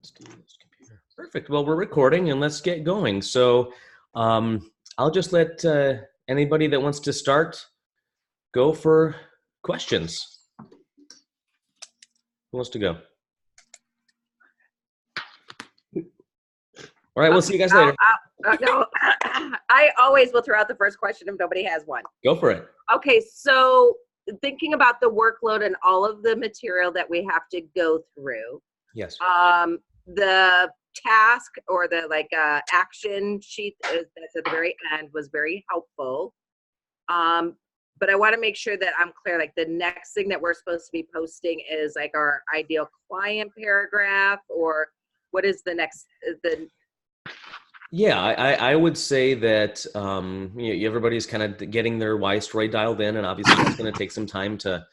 Let's do this computer. Perfect. Well, we're recording and let's get going. So I'll just let anybody that wants to start go for questions. Who wants to go? All right, we'll see you guys later. No, I always will throw out the first question if nobody has one. Go for it. Okay, so thinking about the workload and all of the material that we have to go through. Yes. The task or the action sheet that's at the very end was very helpful. But I want to make sure that I'm clear. Like the next thing that we're supposed to be posting is like our ideal client paragraph, or what is the next? Yeah, I would say that everybody's kind of getting their why story dialed in, and obviously that's going to take some time to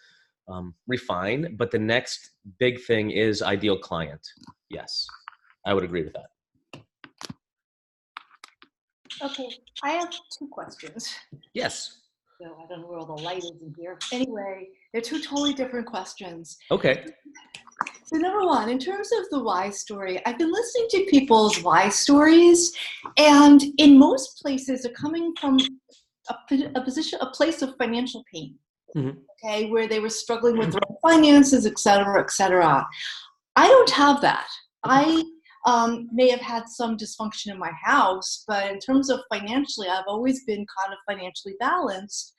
refine. But the next big thing is ideal client. Yes, I would agree with that. Okay, I have two questions. Yes. So I don't know where all the light is in here. Anyway, they're two totally different questions. Okay. So number one, in terms of the why story, I've been listening to people's why stories, and in most places they're coming from a place of financial pain. Mm-hmm. Okay, where they were struggling with their finances, et cetera, et cetera. I don't have that. I may have had some dysfunction in my house, but in terms of financially, I've always been kind of financially balanced.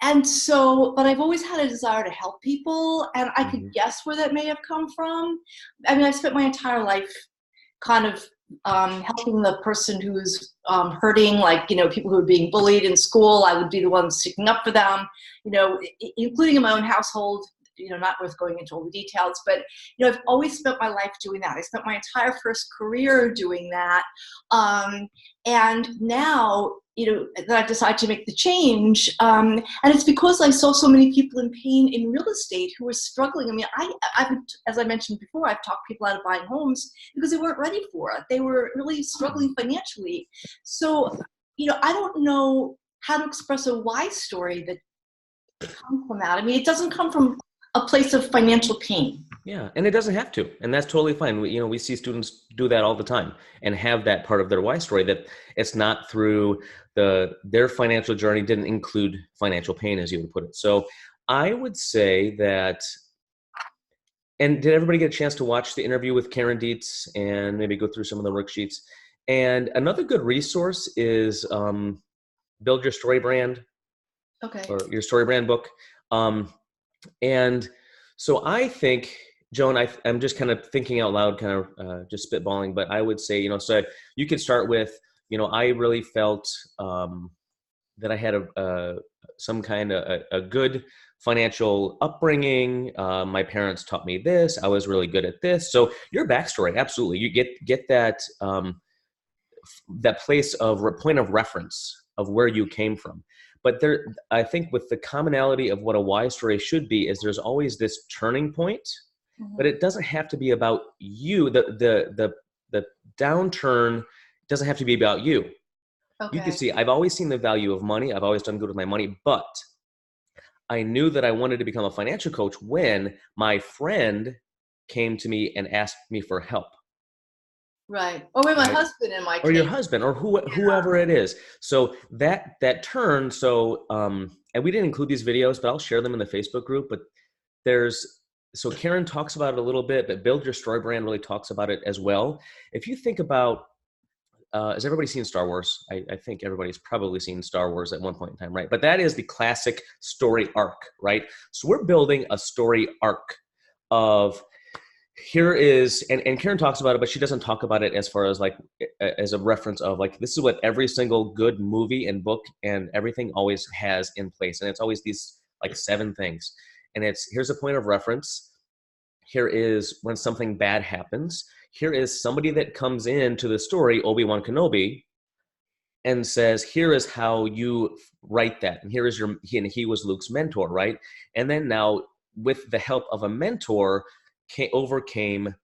And so, but I've always had a desire to help people, and I could guess where that may have come from. I mean, I've spent my entire life kind of helping the person who's hurting, like, people who are being bullied in school. I would be the one sticking up for them, including in my own household. Not worth going into all the details, but, I've always spent my life doing that. I spent my entire first career doing that. And now, that I've decided to make the change. And it's because I saw so many people in pain in real estate who were struggling. I mean, I've, as I mentioned before, I've talked people out of buying homes because they weren't ready for it. They were really struggling financially. So, I don't know how to express a why story that comes from that. I mean, it doesn't come from a place of financial pain. Yeah, and it doesn't have to, and that's totally fine. We see students do that all the time and have that part of their why story, that it's not through their financial journey didn't include financial pain, as you would put it. So I would say that, and did everybody get a chance to watch the interview with Karen Dietz and maybe go through some of the worksheets? And another good resource is Build Your Story Brand. Okay. Or your story brand book. And so I think, Joan, I'm just kind of thinking out loud, kind of just spitballing, but I would say, so you could start with, I really felt that I had some kind of a good financial upbringing. My parents taught me this. I was really good at this. So your backstory, absolutely. You get that that place of point of reference of where you came from. But I think with the commonality of what a why story should be is there's always this turning point, but it doesn't have to be about you. The downturn doesn't have to be about you. Okay. You can see, I've always seen the value of money. I've always done good with my money, but I knew that I wanted to become a financial coach when my friend came to me and asked me for help. Right. Or with my husband in my case. Or your husband, or whoever it is. So that turn, so, and we didn't include these videos, but I'll share them in the Facebook group. But so Karen talks about it a little bit, but Build Your Story Brand really talks about it as well. If you think about, has everybody seen Star Wars? I think everybody's probably seen Star Wars at one point in time, right? But that is the classic story arc, right? So we're building a story arc of, here is, and Karen talks about it, but she doesn't talk about it as far as as a reference of this is what every single good movie and book and everything always has in place. And it's always these 7 things. And here's a point of reference. Here is when something bad happens. Here is somebody that comes into the story, Obi-Wan Kenobi, and says, here is how you write that. And here is he was Luke's mentor, right? And then now with the help of a mentor, overcame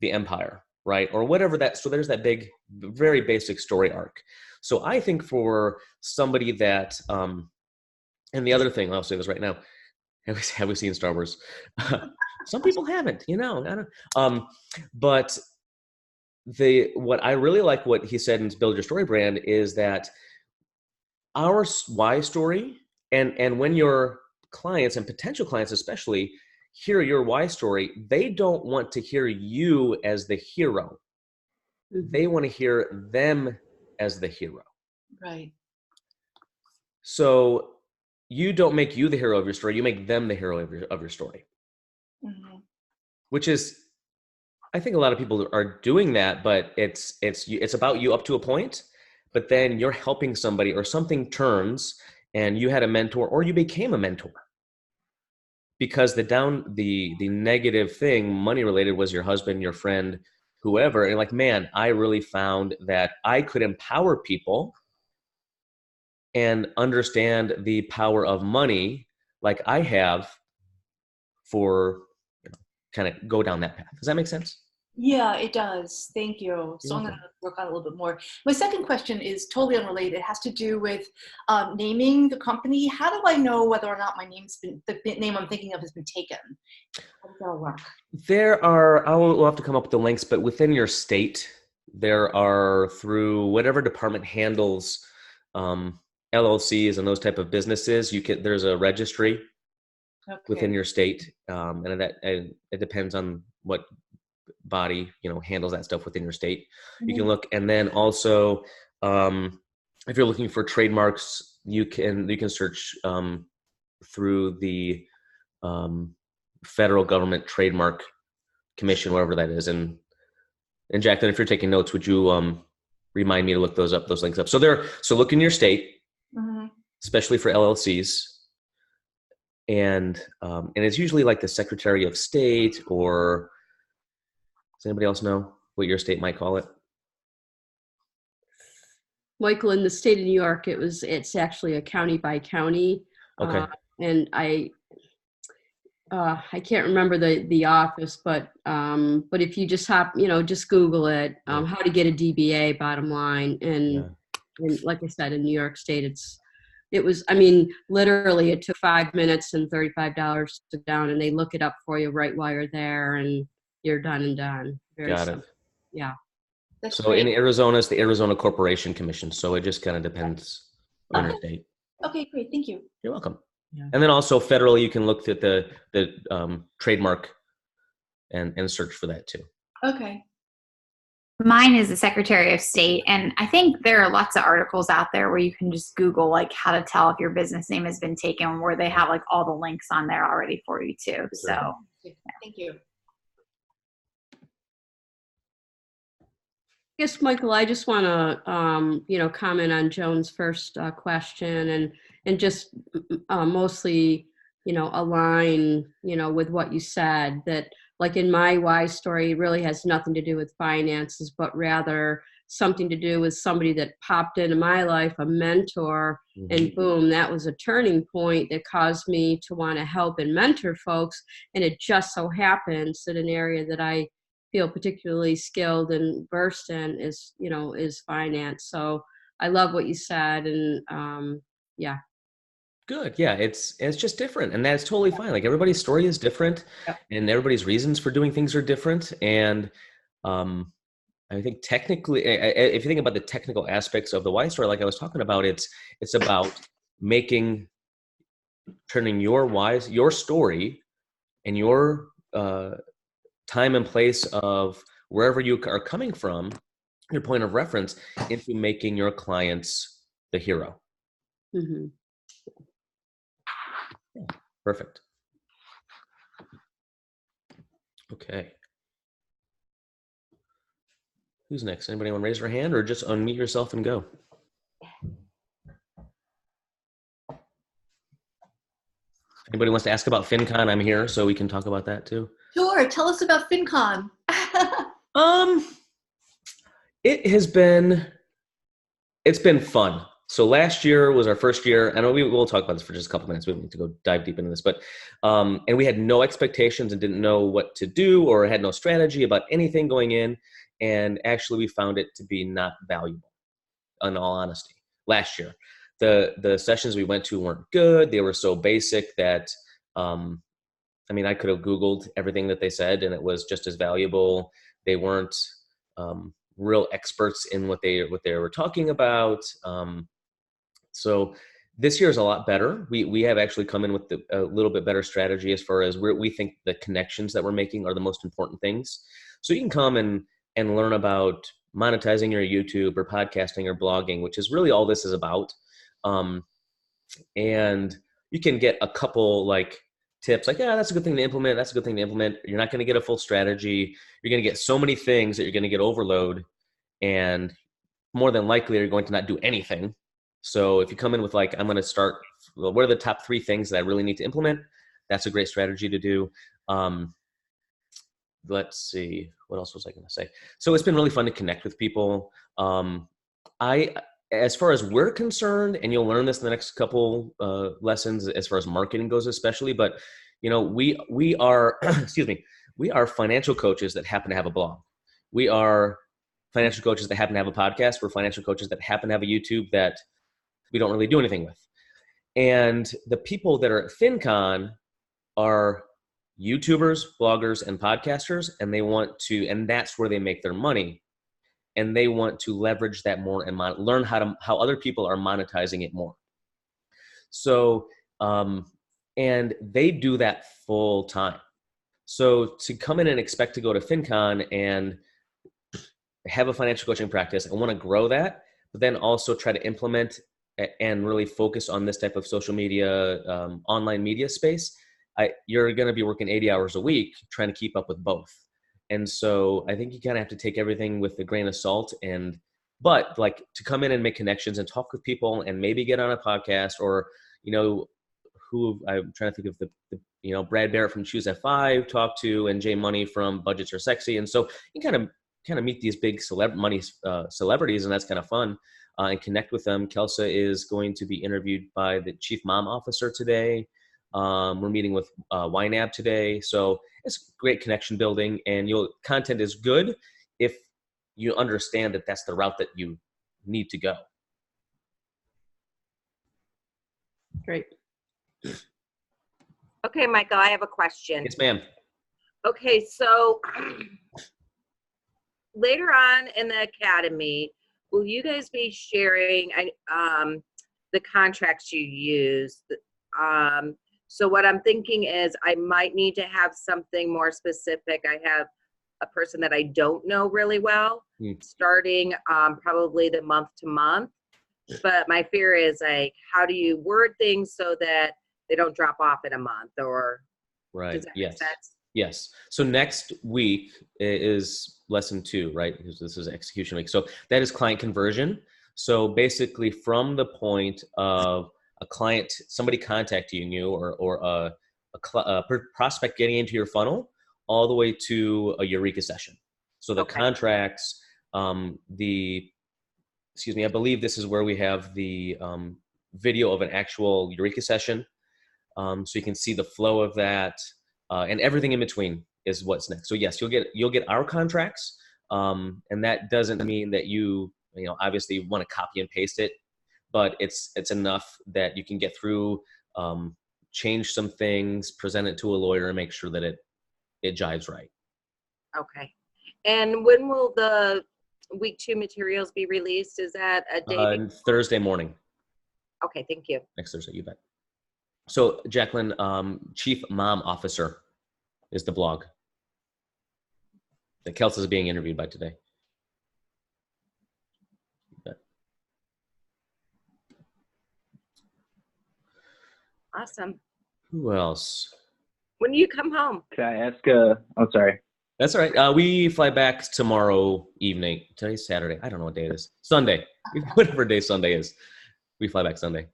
the empire, right? Or whatever that, so there's that big, very basic story arc. So I think for somebody that, and the other thing, I'll say this right now, have we seen Star Wars? Some people haven't, I don't, but what I really like what he said in Build Your Story brand is that our why story, and when your clients and potential clients especially hear your why story, they don't want to hear you as the hero. They want to hear them as the hero. Right. So you don't make you the hero of your story, you make them the hero of your story. Mm-hmm. Which is, I think a lot of people are doing that, but it's about you up to a point, but then you're helping somebody or something turns and you had a mentor or you became a mentor. Because the negative thing, money related, was your husband, your friend, whoever. And like, man, I really found that I could empower people and understand the power of money like I have for, kind of go down that path. Does that make sense? Yeah, it does. Thank you. So You're I'm going welcome. to work on it a little bit more. My second question is totally unrelated. It has to do with naming the company. How do I know whether or not the name I'm thinking of has been taken? How does that work? We'll have to come up with the links, but within your state, there are, through whatever department handles LLCs and those type of businesses, there's a registry within Okay. your state, and it depends on what body handles that stuff within your state. You can Mhm. look, and then also if you're looking for trademarks, you can search through the federal government trademark commission, whatever that is. And Jacqueline, if you're taking notes, would you remind me to look those links up? So look in your state, Mhm. especially for LLCs. And it's usually like the Secretary of State, or does anybody else know what your state might call it? Michael, in the state of New York, it's actually a county by county. Okay. And I can't remember the office, but if you just just Google it, Yeah. how to get a DBA, bottom line. Yeah. And like I said, in New York State, literally it took 5 minutes and $35 to sit down, and they look it up for you right while you're there, and you're done and done. Very Got simple. it. Yeah. That's So great. in Arizona, it's the Arizona Corporation Commission. So it just kind of depends on your Okay. state. Okay, great. Thank you. You're welcome. Yeah. And then also federally, you can look at the trademark and search for that too. Okay. Mine is the Secretary of State, and I think there are lots of articles out there where you can just Google like how to tell if your business name has been taken, where they have like all the links on there already for you too. So Thank you. Yes, Michael, I just want to, comment on Joan's first question, and just mostly, align, with what you said, that like in my why story, it really has nothing to do with finances, but rather something to do with somebody that popped into my life, a mentor, and boom, that was a turning point that caused me to want to help and mentor folks. And it just so happens that an area that I feel particularly skilled and versed in is finance. So I love what you said, and yeah. Good. Yeah, it's just different, and that's totally fine. Like, everybody's story is different, Yep. and everybody's reasons for doing things are different. And I think technically, if you think about the technical aspects of the why story, like I was talking about, it's about turning your story and your time and place of wherever you are coming from, your point of reference, into making your clients the hero. Mm-hmm. Perfect. Okay. Who's next? Anybody want to raise their hand, or just unmute yourself and go? Anybody wants to ask about FinCon? I'm here, so we can talk about that too. Sure. Tell us about FinCon. It's been fun. So last year was our first year, and we'll talk about this for just a couple minutes. We don't need to go dive deep into this, but and we had no expectations and didn't know what to do, or had no strategy about anything going in. And actually, we found it to be not valuable, in all honesty. Last year, the sessions we went to weren't good. They were so basic that, and I mean, I could have Googled everything that they said and it was just as valuable. They weren't real experts in what they were talking about. So this year is a lot better. We have actually come in with a little bit better strategy as far as we think the connections that we're making are the most important things. So you can come and learn about monetizing your YouTube or podcasting or blogging, which is really all this is about. And you can get a couple like tips like, yeah, that's a good thing to implement. That's a good thing to implement. You're not going to get a full strategy. You're going to get so many things that you're going to get overload, and more than likely you're going to not do anything. So if you come in with like, I'm going to start, well, what are the top 3 things that I really need to implement? That's a great strategy to do. Let's see, what else was I going to say? So it's been really fun to connect with people. As far as we're concerned, and you'll learn this in the next couple lessons as far as marketing goes, especially, but you know, we are, excuse me, we are financial coaches that happen to have a blog. We are financial coaches that happen to have a podcast. We're financial coaches that happen to have a YouTube that we don't really do anything with. And the people that are at FinCon are YouTubers, bloggers, and podcasters, and and that's where they make their money. And they want to leverage that more and learn how other people are monetizing it more. So, and they do that full time. So to come in and expect to go to FinCon and have a financial coaching practice and want to grow that, but then also try to implement and really focus on this type of social media, online media space, you're going to be working 80 hours a week trying to keep up with both. And so I think you kind of have to take everything with a grain of salt, but like to come in and make connections and talk with people and maybe get on a podcast, or, you know, who I'm trying to think of the Brad Barrett from Choose F5 talk to, and Jay Money from Budgets Are Sexy. And so you kind of meet these big celebrities, and that's kind of fun, and connect with them. Kelsa is going to be interviewed by the Chief Mom Officer today. We're meeting with YNAB today. So it's great connection building, and content is good if you understand that that's the route that you need to go. Great. Okay, Michael, I have a question. Yes, ma'am. Okay, so later on in the academy, will you guys be sharing the contracts you use? So what I'm thinking is I might need to have something more specific. I have a person that I don't know really well, starting probably the month to month. But my fear is like, how do you word things so that they don't drop off in a month? Or right? Does that make sense? Yes. So next week is lesson 2, right? Because this is execution week. So that is client conversion. So basically, from the point of a client, somebody contacting you, or a prospect getting into your funnel, all the way to a Eureka session. So the contracts, I believe this is where we have the video of an actual Eureka session. So you can see the flow of that, and everything in between is what's next. So yes, you'll get our contracts, and that doesn't mean that you obviously want to copy and paste it, but it's enough that you can get through, change some things, present it to a lawyer, and make sure that it jives right. Okay. And when will the week 2 materials be released? Is that a day? Thursday morning. Okay, thank you. Next Thursday, you bet. So Jacqueline, Chief Mom Officer is the blog that Kelsa is being interviewed by today. Awesome. Who else? When do you come home? Can I ask? Oh, sorry. That's all right. We fly back tomorrow evening. Today's Saturday. I don't know what day it is. Sunday. Whatever day Sunday is. We fly back Sunday.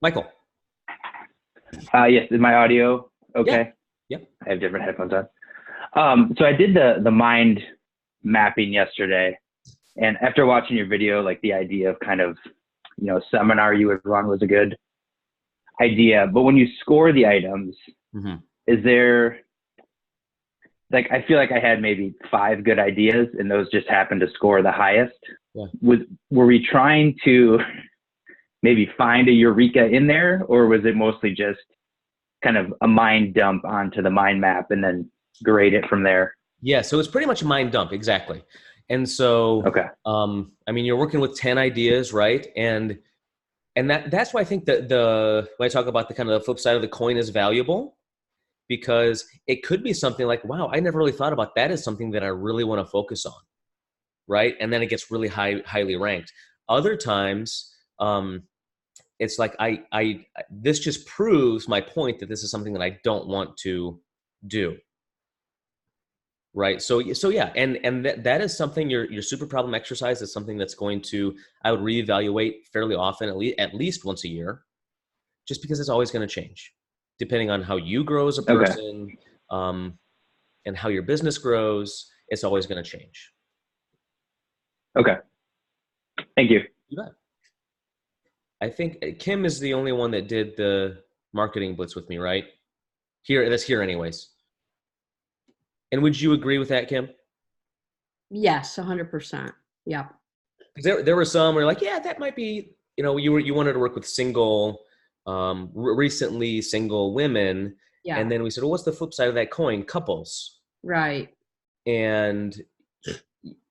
Michael. Yes. Is my audio okay? Yeah. I have different headphones on. So I did the mind mapping yesterday, and after watching your video, like the idea of kind of, seminar you would run was a good idea. But when you score the items, is there, like, I feel like I had maybe 5 good ideas and those just happened to score the highest. Yeah. Were we trying to maybe find a eureka in there, or was it mostly just kind of a mind dump onto the mind map and then grade it from there? Yeah, so it's pretty much a mind dump, exactly. And so, Okay. I mean, you're working with 10 ideas, right? And that's why I think that when I talk about the kind of the flip side of the coin is valuable, because it could be something like, wow, I never really thought about that as something that I really want to focus on, right? And then it gets really highly ranked. Other times, it's like this just proves my point that this is something that I don't want to do. Right. So yeah, and that is something, your super problem exercise is something that's going to, I would reevaluate fairly often, at least once a year, just because it's always going to change depending on how you grow as a Okay. person, and how your business grows. It's always going to change. Okay. Thank you. You bet. I think Kim is the only one that did the marketing blitz with me, right? That's here anyways. And would you agree with that, Kim? Yes, 100%. Yeah. Because there were some where like, yeah, that might be, you wanted to work with single, recently single women. Yeah. And then we said, well, what's the flip side of that coin? Couples. Right. And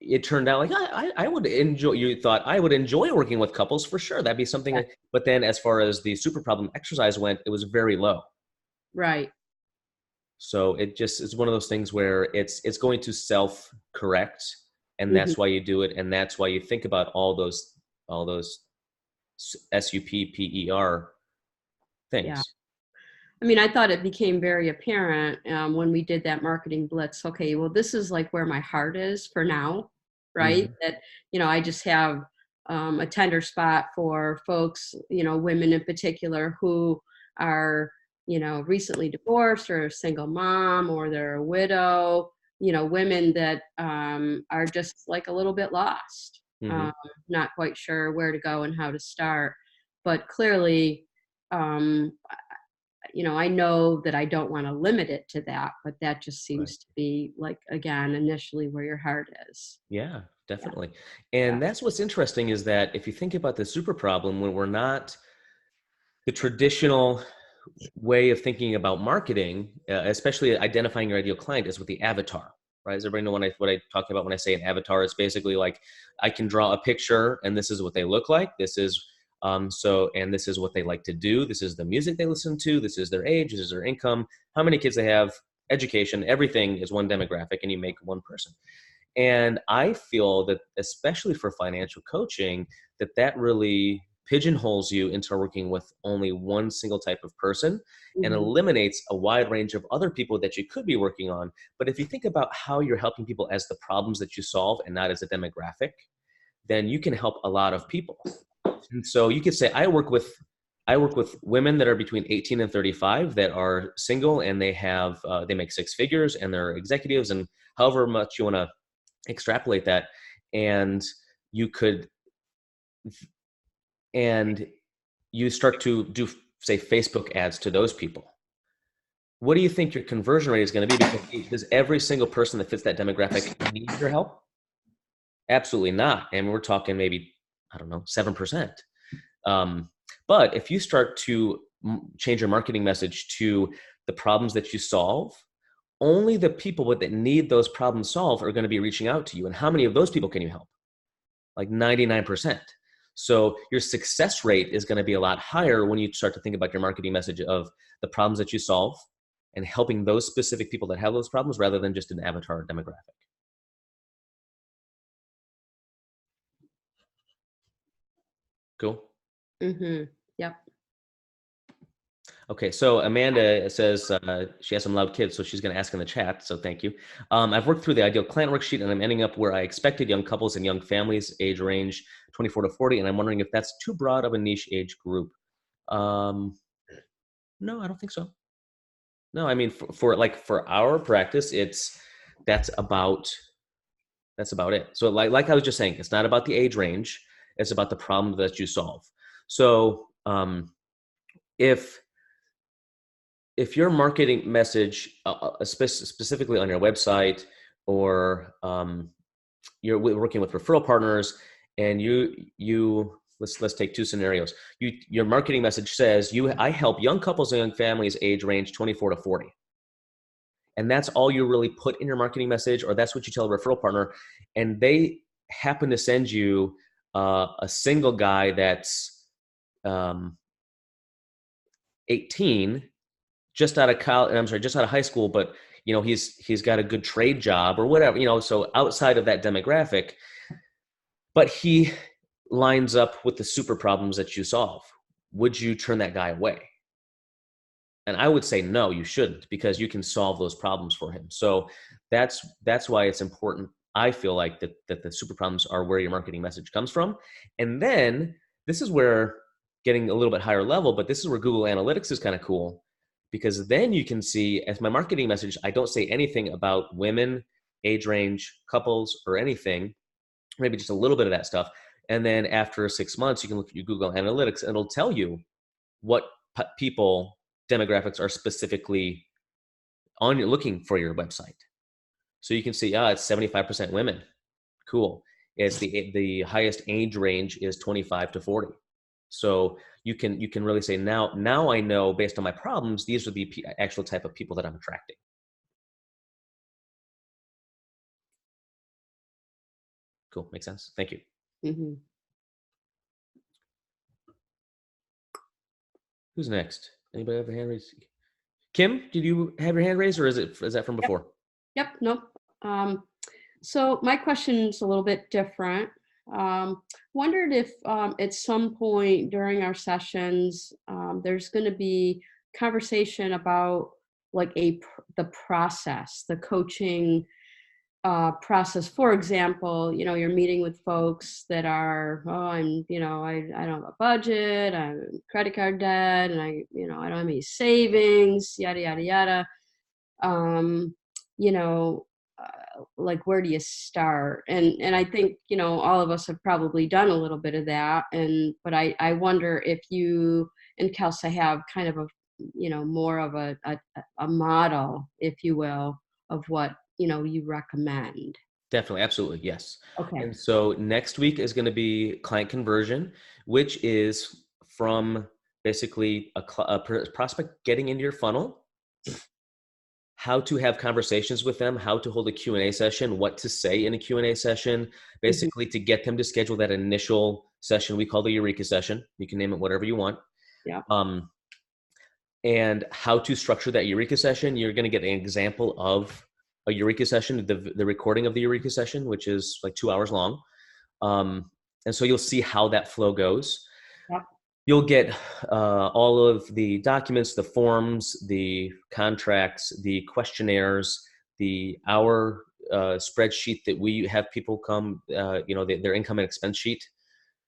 it turned out like, I would enjoy, you thought I would enjoy working with couples for sure. That'd be something. Yeah. But then as far as the super problem exercise went, it was very low. Right. So it just is one of those things where it's going to self-correct, and that's why you do it, and that's why you think about all those SUPPER things. Yeah. I mean, I thought it became very apparent when we did that marketing blitz. Okay, well, this is like where my heart is for now, right? That, I just have a tender spot for folks, women in particular who are, recently divorced or a single mom, or they're a widow, women that are just like a little bit lost, not quite sure where to go and how to start. But clearly, I know that I don't want to limit it to that, but that just seems to be like, again, initially where your heart is. Yeah, definitely. And that's what's interesting, is that if you think about the super problem, when we're not the traditional way of thinking about marketing, especially identifying your ideal client, is with the avatar, right? Does everybody know what I talk about when I say an avatar? It's basically like, I can draw a picture and this is what they look like. This is and this is what they like to do. This is the music they listen to. This is their age. This is their income, how many kids they have, education, everything is one demographic, and you make one person. And I feel that, especially for financial coaching, that really pigeonholes you into working with only one single type of person, and eliminates a wide range of other people that you could be working on. But if you think about how you're helping people as the problems that you solve and not as a demographic, then you can help a lot of people. And so you could say, I work with women that are between 18 and 35 that are single, and they make six figures, and they're executives, and however much you want to extrapolate that. And you start to do, say, Facebook ads to those people. What do you think your conversion rate is going to be? Because does every single person that fits that demographic need your help? Absolutely not. And we're talking maybe, 7%. But if you start to change your marketing message to the problems that you solve, only the people that need those problems solved are going to be reaching out to you. And how many of those people can you help? Like 99%. So your success rate is going to be a lot higher when you start to think about your marketing message of the problems that you solve and helping those specific people that have those problems, rather than just an avatar demographic. Cool. Yep. Okay, so Amanda says she has some loud kids, so she's going to ask in the chat, so thank you. I've worked through the ideal client worksheet, and I'm ending up where I expected: young couples and young families, age range 24 to 40, and I'm wondering if that's too broad of a niche age group. No, I don't think so. No, I mean, for our practice, that's about it. So like I was just saying, it's not about the age range, it's about the problem that you solve. So if your marketing message, specifically on your website, or you're working with referral partners, and you let's take two scenarios. Your marketing message says I help young couples and young families age range 24 to 40. And that's all you really put in your marketing message, or that's what you tell a referral partner. And they happen to send you a single guy that's 18, just out of college. I'm sorry, just out of high school, but he's got a good trade job or whatever. So outside of that demographic, but he lines up with the super problems that you solve. Would you turn that guy away? And I would say, no, you shouldn't, because you can solve those problems for him. So that's why it's important. I feel like that the super problems are where your marketing message comes from. And then this is where getting a little bit higher level, but this is where Google Analytics is kind of cool, because then you can see, as my marketing message, I don't say anything about women, age range, couples, or anything, maybe just a little bit of that stuff. And then after 6 months, you can look at your Google Analytics and it'll tell you what people demographics are specifically looking for your website. So you can see, it's 75% women. Cool. It's the highest age range is 25 to 40. So you can really say, now I know, based on my problems, these are the actual type of people that I'm attracting. Cool. Makes sense. Thank you. Mm-hmm. Who's next? Anybody have a hand raised? Kim, did you have your hand raised, or is that from before? Yep. Nope. So my question's a little bit different. Wondered if at some point during our sessions, there's going to be conversation about like the process, the coaching process. For example, you're meeting with folks that are, I don't have a budget, I'm credit card debt, and I don't have any savings, yada, yada, yada. Like, where do you start? And I think, all of us have probably done a little bit of that. But I wonder if you and Kelsey have kind of a, more of a model, if you will, of what, you recommend. Definitely. Absolutely. Yes. Okay. And so next week is going to be client conversion, which is from basically a prospect getting into your funnel, how to have conversations with them, how to hold a Q&A session, what to say in a Q&A session, basically to get them to schedule that initial session we call the Eureka session. You can name it whatever you want. Yeah. And how to structure that Eureka session. You're going to get an example of a Eureka session, the recording of the Eureka session, which is like 2 hours long. And so you'll see how that flow goes. Yep. You'll get all of the documents, the forms, the contracts, the questionnaires, our spreadsheet that we have people come, their income and expense sheet.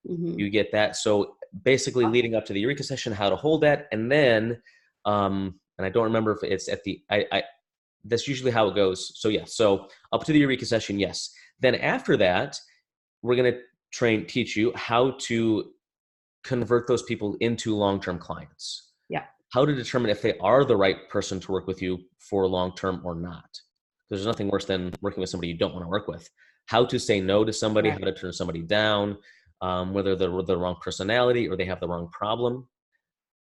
Mm-hmm. You get that. So basically leading up to the Eureka session, how to hold that. And then, and I don't remember if it's at that's usually how it goes. So yeah, so up to the Eureka session, yes. Then after that, we're going to teach you how to convert those people into long-term clients. Yeah. How to determine if they are the right person to work with you for long-term or not. There's nothing worse than working with somebody you don't want to work with. How to say no to somebody, Right. how to turn somebody down, whether they're the wrong personality or they have the wrong problem.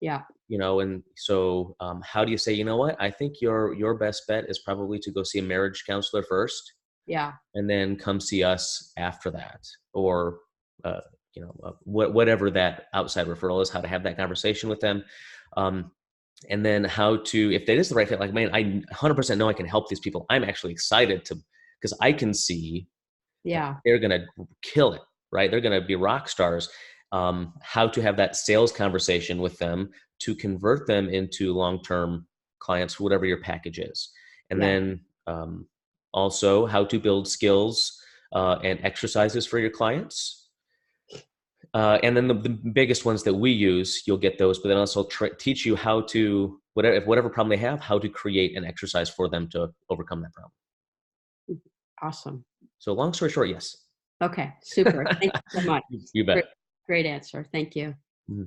Yeah. And so how do you say, you know what, I think your best bet is probably to go see a marriage counselor first. Yeah. And then come see us after that, or whatever that outside referral is, how to have that conversation with them. And then how to, if that is the right fit, like, man, I 100% know I can help these people. I'm actually excited because I can see they're going to kill it, right? They're going to be rock stars. How to have that sales conversation with them to convert them into long-term clients, whatever your package is. And then also how to build skills and exercises for your clients. And then the biggest ones that we use, you'll get those, but then also teach you how to, whatever problem they have, how to create an exercise for them to overcome that problem. Awesome. So long story short, yes. Okay, super. Thank you so much. You bet. Great answer. Thank you. Mm-hmm.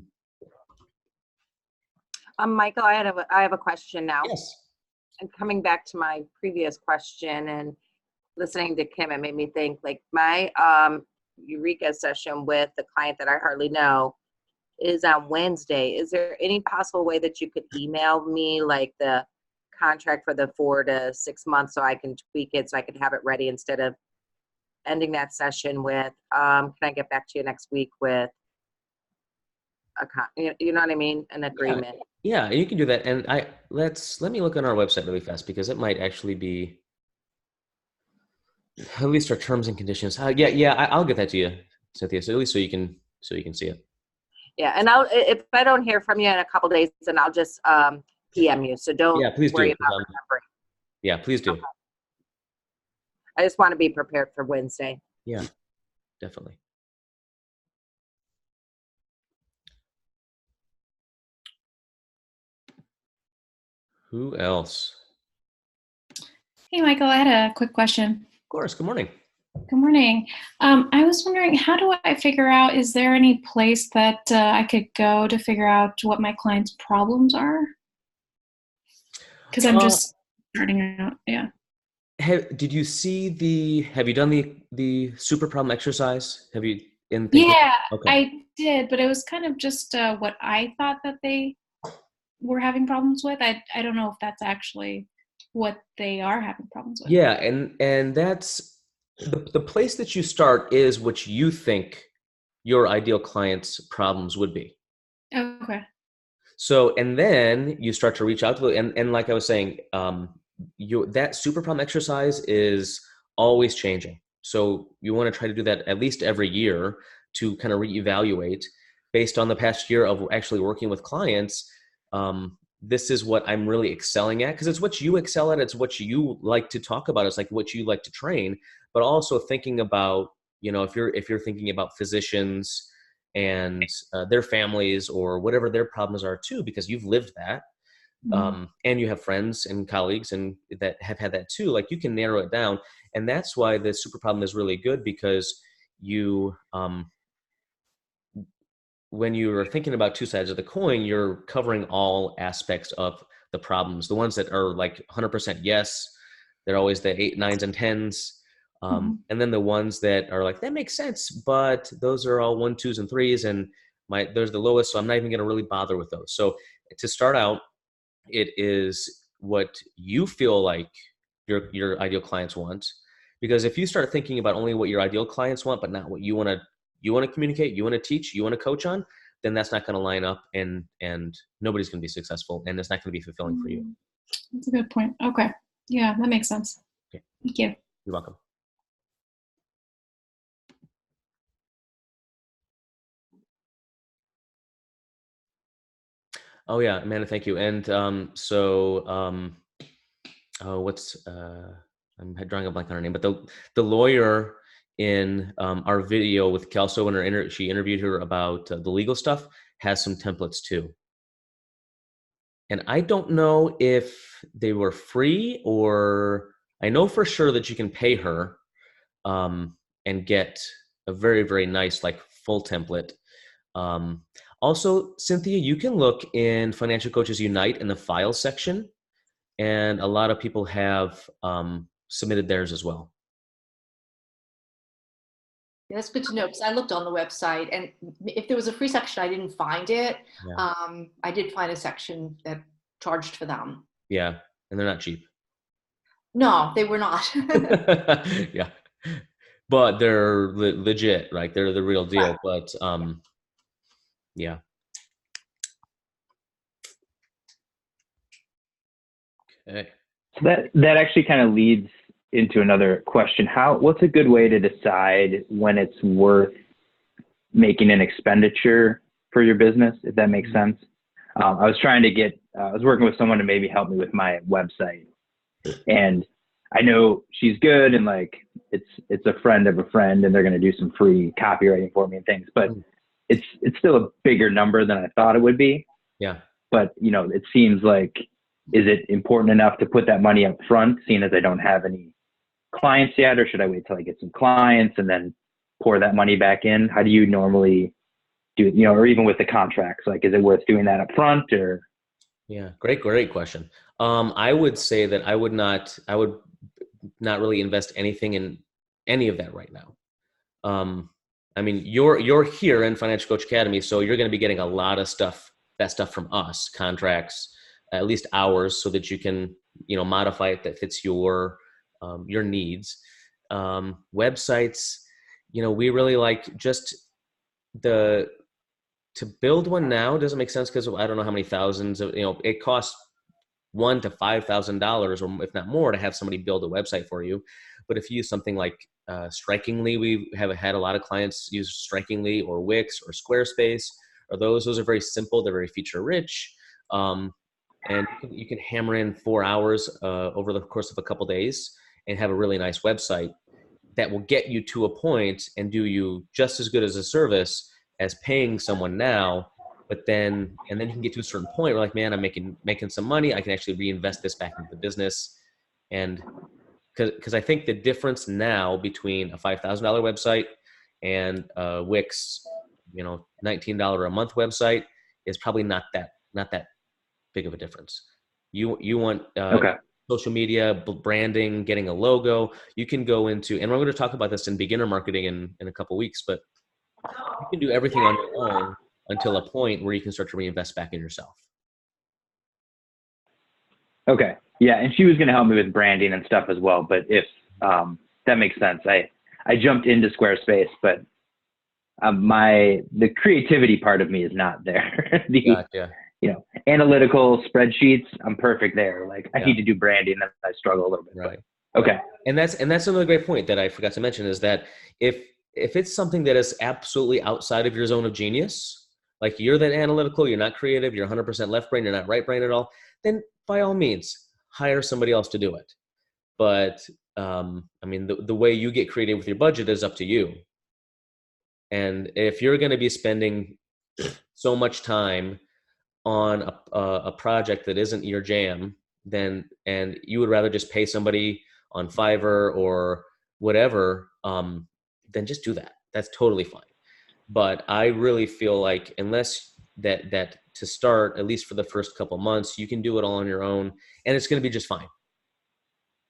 Michael, I have a question now. Yes. And coming back to my previous question and listening to Kim, it made me think, like, my Eureka session with the client that I hardly know is on Wednesday. Is there any possible way that you could email me like the contract for the 4 to 6 months so I can tweak it so I can have it ready instead of ending that session with, can I get back to you next week with you know what I mean? An agreement. Yeah, you can do that. And let me look on our website really fast because it might actually be at least our terms and conditions. I'll get that to you, Cynthia. So at least so you can see it. Yeah, and if I don't hear from you in a couple days, then I'll just PM you. So don't please worry do. about remembering. Yeah, please do. Okay. I just want to be prepared for Wednesday. Yeah, definitely. Who else? Hey, Michael, I had a quick question. Of course. Good morning. Good morning. I was wondering, how do I figure out, is there any place that I could go to figure out what my clients' problems are? Because I'm just starting out. Yeah. Have you done the super problem exercise? Have you Yeah, Okay. I did, but it was kind of just what I thought that they were having problems with. I don't know if that's actually what they are having problems with. Yeah, and that's the place that you start is what you think your ideal client's problems would be. Okay. So, and then you start to reach out to and like I was saying, that super problem exercise is always changing. So you want to try to do that at least every year to kind of reevaluate based on the past year of actually working with clients. This is what I'm really excelling at because it's what you excel at. It's what you like to talk about. It's like what you like to train, but also thinking about, if you're thinking about physicians and their families or whatever their problems are too, because you've lived that. And you have friends and colleagues and that have had that too, like you can narrow it down. And that's why the super problem is really good because you, when you are thinking about two sides of the coin, you're covering all aspects of the problems. The ones that are like 100% yes, they're always the 8, 9s, and 10s. And then the ones that are like, that makes sense, but those are all 1, 2s, and 3s. And there's the lowest, so I'm not even going to really bother with those. So to start out, it is what you feel like your ideal clients want. Because if you start thinking about only what your ideal clients want, but not what you want to communicate, you want to teach, you want to coach on, then that's not going to line up and nobody's going to be successful and it's not going to be fulfilling for you. That's a good point. Okay. Yeah, that makes sense. Okay. Thank you. You're welcome. Oh yeah, Amanda, thank you. And I'm drawing a blank on her name, but the lawyer in our video with Kelso when she interviewed her about the legal stuff has some templates too. And I don't know if they were free or I know for sure that you can pay her and get a very, very nice like full template. Also, Cynthia, you can look in Financial Coaches Unite in the files section, and a lot of people have submitted theirs as well. Yeah, that's good to know because I looked on the website, and if there was a free section, I didn't find it. Yeah. I did find a section that charged for them. Yeah, and they're not cheap. No, they were not. Yeah, but they're legit, right? They're the real deal. Right. But yeah. Okay. So that actually kind of leads into another question. What's a good way to decide when it's worth making an expenditure for your business, if that makes sense? I was working with someone to maybe help me with my website, and I know she's good and like it's a friend of a friend and they're going to do some free copywriting for me and things, but it's still a bigger number than I thought it would be. Yeah. But it seems like, is it important enough to put that money up front, seeing as I don't have any clients yet, or should I wait till I get some clients and then pour that money back in? How do you normally do it, or even with the contracts, like, is it worth doing that up front or? Yeah, great question. I would say that I would not really invest anything in any of that right now. I mean, you're here in Financial Coach Academy, so you're going to be getting a lot of stuff, that stuff from us, contracts, at least hours, so that you can, modify it that fits your needs. Websites, we really like just the to build one now doesn't make sense because I don't know how many thousands of, it costs $1,000 to $5,000 or if not more to have somebody build a website for you. But if you use something like Strikingly, we have had a lot of clients use Strikingly or Wix or Squarespace, or those are very simple. They're very feature rich. And you can hammer in 4 hours over the course of a couple days and have a really nice website that will get you to a point and do you just as good as a service as paying someone now. But then you can get to a certain point where like, man, I'm making some money. I can actually reinvest this back into the business. And because I think the difference now between a $5,000 website and a Wix, $19 a month website is probably not that big of a difference. You want Okay. social media, branding, getting a logo. You can go into, and we're going to talk about this in beginner marketing in a couple weeks, but you can do everything on your own until a point where you can start to reinvest back in yourself. Okay. Yeah. And she was going to help me with branding and stuff as well. But if that makes sense, I jumped into Squarespace, but the creativity part of me is not there. Gotcha. Analytical spreadsheets, I'm perfect there. Like I need to do branding, and I struggle a little bit. Right. But, okay. And that's another great point that I forgot to mention is that if it's something that is absolutely outside of your zone of genius, like you're that analytical, you're not creative, you're 100% left brain, you're not right brain at all, then by all means, hire somebody else to do it. But I mean, the way you get creative with your budget is up to you. And if you're going to be spending so much time on a project that isn't your jam, and you would rather just pay somebody on Fiverr or whatever, then just do that. That's totally fine. But I really feel like unless that to start, at least for the first couple months, you can do it all on your own and it's going to be just fine.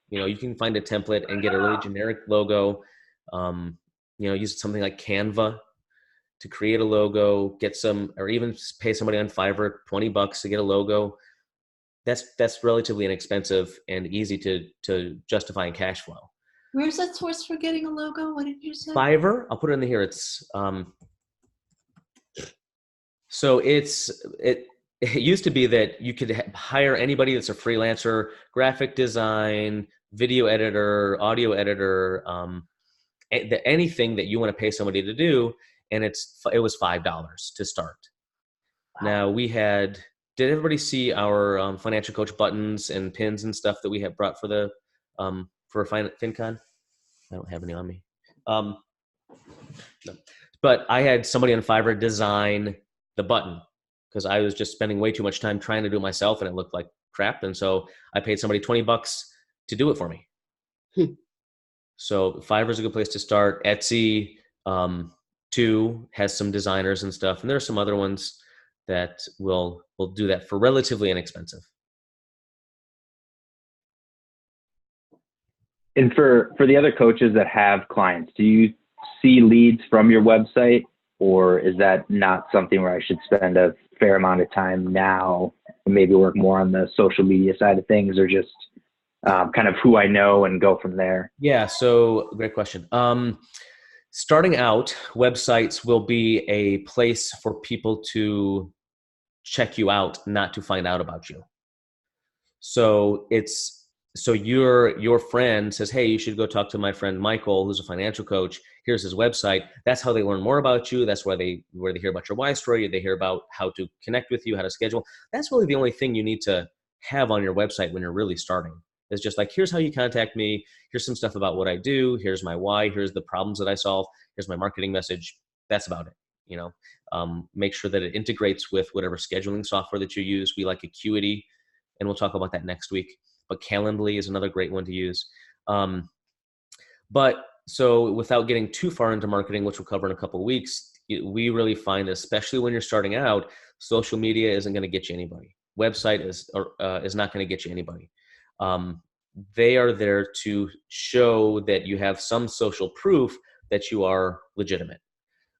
You can find a template and get a really generic logo. Use something like Canva to create a logo, or even pay somebody on Fiverr $20 to get a logo. That's relatively inexpensive and easy to justify in cash flow. Where's that source for getting a logo? What did you say? Fiverr. I'll put it in here. It's so it used to be that you could hire anybody that's a freelancer, graphic design, video editor, audio editor, anything that you want to pay somebody to do. And it was $5 to start. Wow. Now did everybody see our financial coach buttons and pins and stuff that we have brought for FinCon? I don't have any on me. No. But I had somebody on Fiverr design the button because I was just spending way too much time trying to do it myself and it looked like crap. And so I paid somebody $20 to do it for me. So Fiverr is a good place to start. Etsy, too, has some designers and stuff. And there are some other ones that will do that for relatively inexpensive. And for the other coaches that have clients, do you see leads from your website, or is that not something where I should spend a fair amount of time now and maybe work more on the social media side of things, or just kind of who I know and go from there? Yeah, so great question. Starting out, websites will be a place for people to check you out, not to find out about you. So your friend says, hey, you should go talk to my friend Michael, who's a financial coach. Here's his website. That's how they learn more about you. That's where they hear about your why story. They hear about how to connect with you, how to schedule. That's really the only thing you need to have on your website when you're really starting. It's just like, here's how you contact me. Here's some stuff about what I do. Here's my why. Here's the problems that I solve. Here's my marketing message. That's about it. Make sure that it integrates with whatever scheduling software that you use. We like Acuity, and we'll talk about that next week. But Calendly is another great one to use. But so without getting too far into marketing, which we'll cover in a couple of weeks, we really find, especially when you're starting out, social media isn't going to get you anybody. Website is not going to get you anybody. They are there to show that you have some social proof that you are legitimate.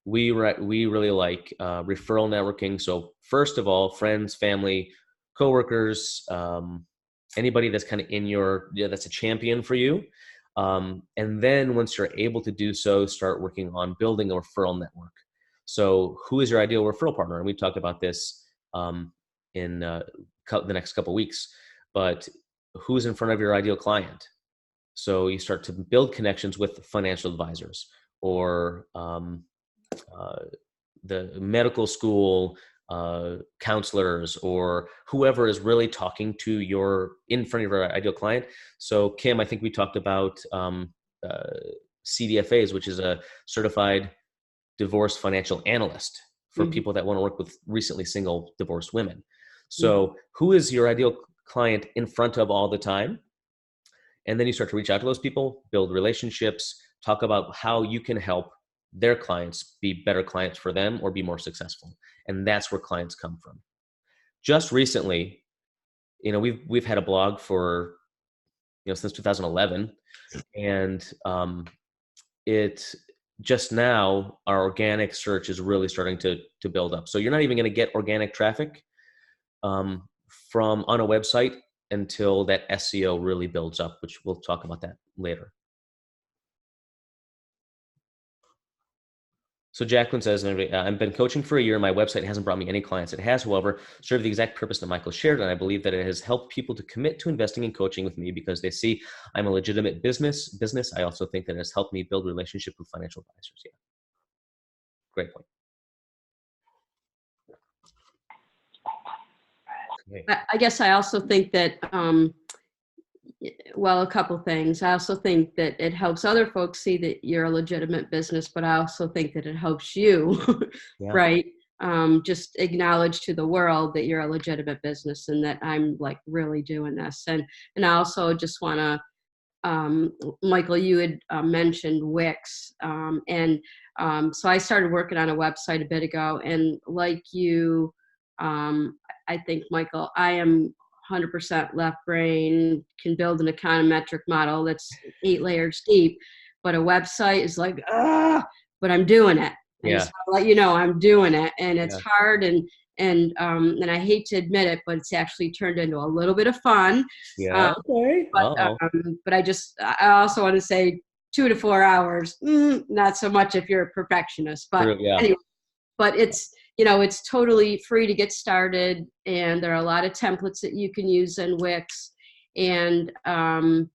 we really like referral networking. So first of all, friends, family, coworkers, anybody that's kind of in that's a champion for you. And then once you're able to do so, start working on building a referral network. So who is your ideal referral partner? And we talked about this in the next couple of weeks, but who's in front of your ideal client? So you start to build connections with financial advisors or the medical school counselors or whoever is really talking to in front of your ideal client. So Kim, I think we talked about CDFAs, which is a certified divorce financial analyst for people that want to work with recently single divorced women. So who is your ideal client in front of all the time? And then you start to reach out to those people, build relationships, talk about how you can help their clients be better clients for them or be more successful. And that's where clients come from. Just recently, we've had a blog for, since 2011, and it just now our organic search is really starting to build up. So you're not even going to get organic traffic from on a website until that SEO really builds up, which we'll talk about that later. So Jacqueline says, I've been coaching for a year. My website hasn't brought me any clients. It has, however, served the exact purpose that Michael shared, and I believe that it has helped people to commit to investing in coaching with me because they see I'm a legitimate business. I also think that it has helped me build relationships with financial advisors. Yeah, great point. Okay. I guess I also think that, a couple things. I also think that it helps other folks see that you're a legitimate business, but I also think that it helps you, right? Just acknowledge to the world that you're a legitimate business and that I'm like really doing this. And I also just want to, Michael, you had mentioned Wix. So I started working on a website a bit ago, and like you, I think, Michael, I am 100% left brain, can build an econometric model that's 8 layers deep, but a website is like, but I'm doing it. And so I'll let you know I'm doing it, and it's hard, and I hate to admit it, but it's actually turned into a little bit of fun. Okay. But I also want to say 2 to 4 hours, not so much if you're a perfectionist, but anyway, but it's totally free to get started, and there are a lot of templates that you can use in Wix, and and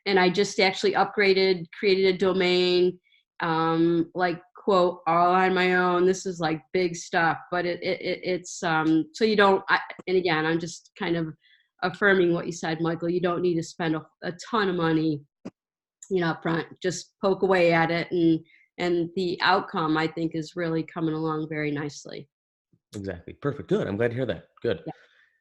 I just actually created a domain, like quote, all on my own. This is like big stuff, but it's so you don't. And again, I'm just kind of affirming what you said, Michael. You don't need to spend a ton of money, up front. Just poke away at it, and the outcome, I think, is really coming along very nicely. Exactly. Perfect. Good. I'm glad to hear that. Good.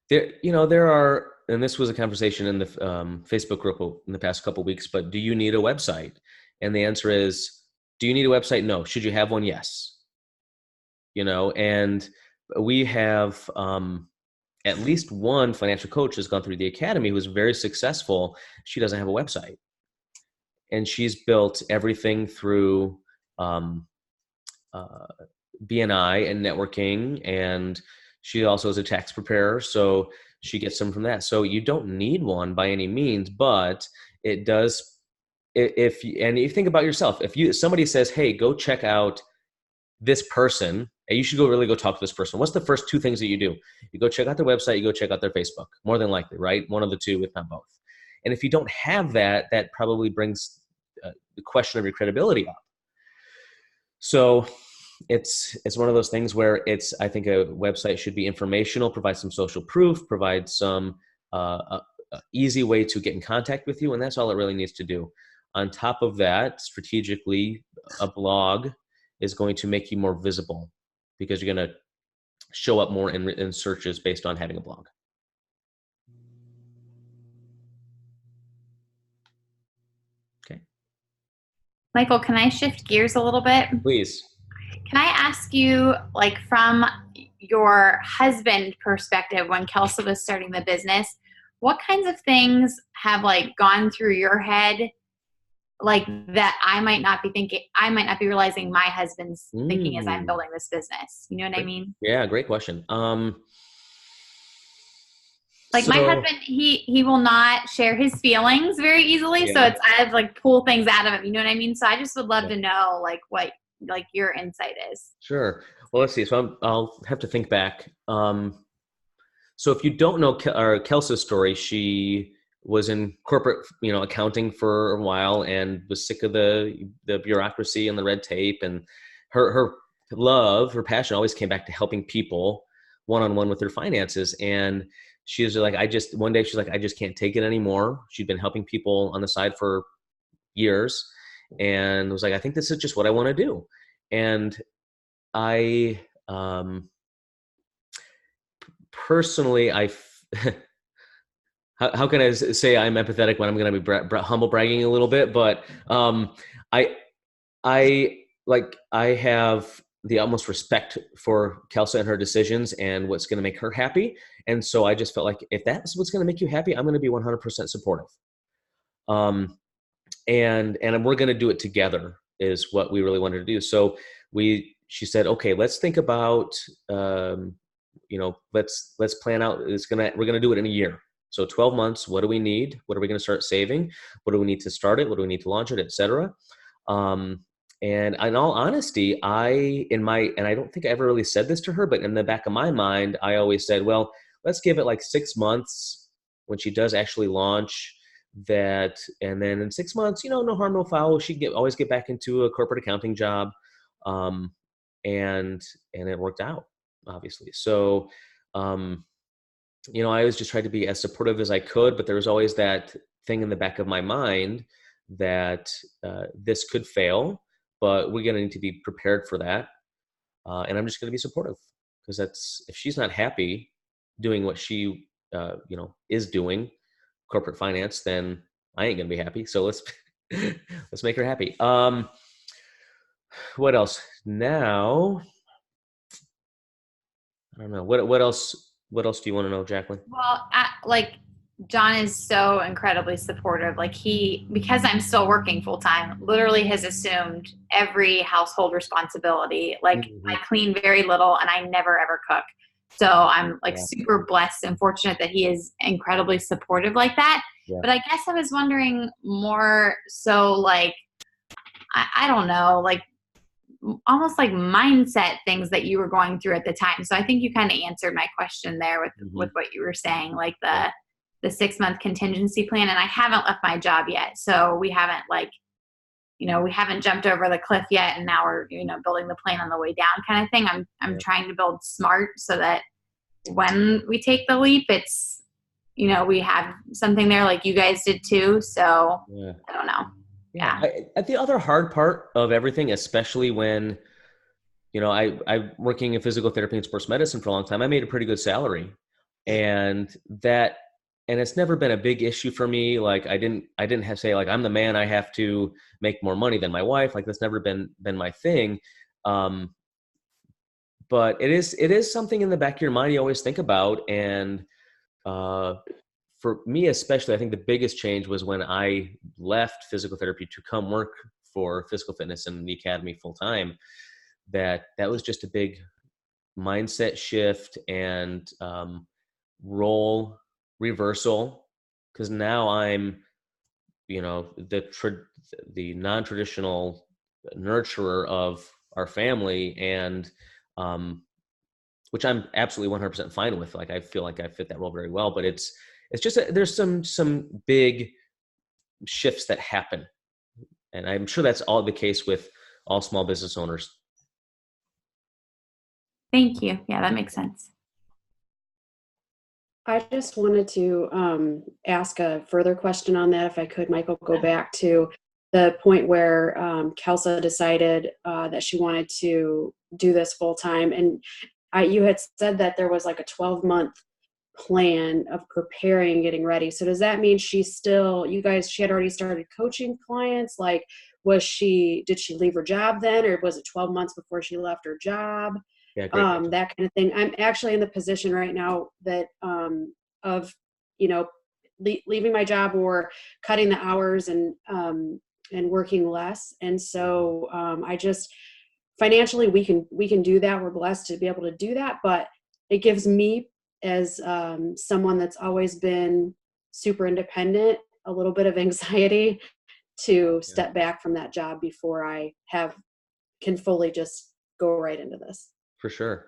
Yeah. There are, and this was a conversation in the Facebook group in the past couple of weeks, but do you need a website? And the answer is, do you need a website? No. Should you have one? Yes. And we have at least one financial coach has gone through the academy who was very successful. She doesn't have a website. And she's built everything through BNI and networking, and she also is a tax preparer, so she gets some from that. So you don't need one by any means, but it does. If you think about yourself, if somebody says, "Hey, go check out this person," and you should really go talk to this person. What's the first 2 things that you do? You go check out their website. You go check out their Facebook. More than likely, right? One of the 2, if not both. And if you don't have that, that probably brings the question of your credibility up. So it's one of those things where I think a website should be informational, provide some social proof, provide some easy way to get in contact with you, and that's all it really needs to do. On top of that, strategically, a blog is going to make you more visible because you're going to show up more in searches based on having a blog. Okay. Michael, can I shift gears a little bit? Please. Can I ask you, like, from your husband perspective, when Kelsa was starting the business, what kinds of things have like gone through your head like that I might not be realizing my husband's thinking as I'm Mm. building this business. You know what I mean? Yeah, great question. Like my So husband, he will not share his feelings very easily. So yeah, I have like pull things out of him. You know what I mean? So I just would love yeah, to know like what like your insight is. sure. Well, let's see. So I'll have to think back. So if you don't know Kelsa's story, she was in corporate, accounting for a while and was sick of the bureaucracy and the red tape. And her passion always came back to helping people one-on-one with their finances. And she was like, one day she's like, I just can't take it anymore. She'd been helping people on the side for years and was like, I think this is just what I want to do. And I, personally, how can I say I'm empathetic when I'm going to be humble bragging a little bit? But I I have the utmost respect for Kelsa and her decisions and what's going to make her happy. And so I just felt like if that's what's going to make you happy, I'm going to be 100% supportive. And we're going to do it together is what we really wanted to do. So she said, okay, let's think about, let's plan out. We're going to do it in a year. So 12 months, what do we need? What are we going to start saving? What do we need to start it? What do we need to launch it, et cetera? And in all honesty, and I don't think I ever really said this to her, but in the back of my mind, I always said, well, let's give it like 6 months when she does actually launch that. And then in 6 months, no harm, no foul. She always get back into a corporate accounting job. And it worked out, obviously. So, I always just tried to be as supportive as I could, but there was always that thing in the back of my mind that this could fail, but we're going to need to be prepared for that. And I'm just going to be supportive because if she's not happy doing what she, is doing, corporate finance, then I ain't going to be happy. So let's make her happy. What else? Now, I don't know. What else? What else do you want to know, Jacqueline? Well, John is so incredibly supportive. Like because I'm still working full time, literally has assumed every household responsibility. Like Mm-hmm. I clean very little and I never ever cook. So I'm like Yeah. super blessed and fortunate that he is incredibly supportive like that. Yeah. But I guess I was wondering more so like, I don't know, like almost like mindset things that you were going through at the time. So I think you kind of answered my question there with what you were saying, like the 6 month contingency plan. And I haven't left my job yet. So we haven't we haven't jumped over the cliff yet. And now we're, building the plan on the way down kind of thing. I'm trying to build smart so that when we take the leap, it's, we have something there like you guys did too. So I don't know. Yeah. The other hard part of everything, especially when, I working in physical therapy and sports medicine for a long time, I made a pretty good salary, and it's never been a big issue for me. Like I didn't have to say like, I'm the man, I have to make more money than my wife. Like that's never been my thing. But it is something in the back of your mind you always think about. And, for me, especially, I think the biggest change was when I left physical therapy to come work for physical fitness in the academy full time. That was just a big mindset shift and role reversal. Because now I'm, the non-traditional nurturer of our family, and which I'm absolutely 100% fine with. Like I feel like I fit that role very well, but it's just there's some big shifts that happen, and I'm sure that's all the case with all small business owners. Thank you. Yeah, that makes sense. I just wanted to ask a further question on that, if I could, Michael, go back to the point where Kelsa decided that she wanted to do this full time. And you had said that there was like a 12-month plan of preparing, getting ready. So does that mean she had already started coaching clients? Like, did she leave her job then, or was it 12 months before she left her job? Yeah, great. That kind of thing. I'm actually in the position right now that of leaving my job or cutting the hours and and working less. And so I just financially we can do that. We're blessed to be able to do that, but it gives me as someone that's always been super independent a little bit of anxiety to step back from that job before I can fully just go right into this. For sure.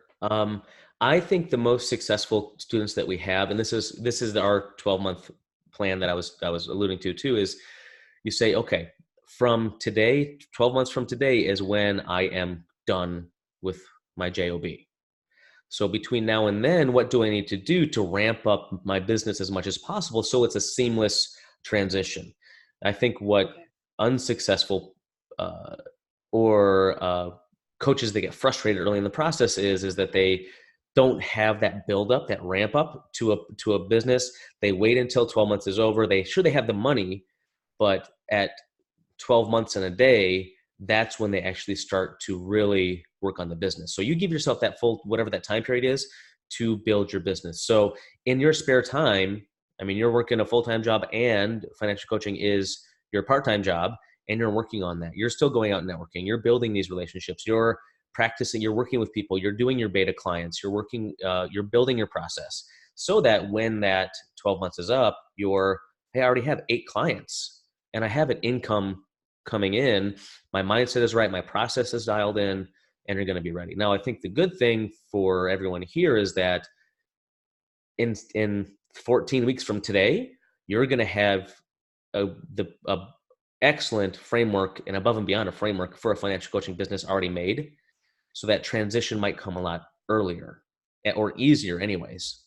I think the most successful students that we have, and this is our 12-month plan that I was alluding to too, is you say, okay, from today, 12 months from today is when I am done with my job. So between now and then, what do I need to do to ramp up my business as much as possible so it's a seamless transition? I think what unsuccessful or coaches that get frustrated early in the process is that they don't have that build up, that ramp up to a business. They wait until 12 months is over. They have the money, but at 12 months and a day, that's when they actually start to really work on the business. So you give yourself that full, whatever that time period is, to build your business. So in your spare time, I mean, you're working a full-time job and financial coaching is your part-time job, and you're working on that. You're still going out and networking. You're building these relationships. You're practicing. You're working with people. You're doing your beta clients. You're working. You're building your process so that when that 12 months is up, hey, I already have 8 clients and I have an income coming in. My mindset is right. My process is dialed in, and you're going to be ready. Now, I think the good thing for everyone here is that in 14 weeks from today, you're going to have a excellent framework and above and beyond a framework for a financial coaching business already made. So that transition might come a lot earlier or easier anyways.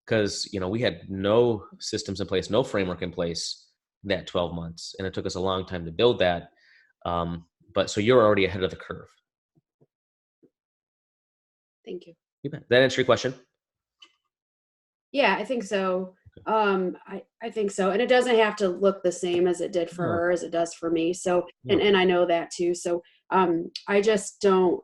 Because, we had no systems in place, no framework in place that 12 months. And it took us a long time to build that. But so you're already ahead of the curve. Thank you. You bet. That answer your question? Yeah, I think so. I think so. And it doesn't have to look the same as it did for her as it does for me. So, and I know that too. So, I just don't,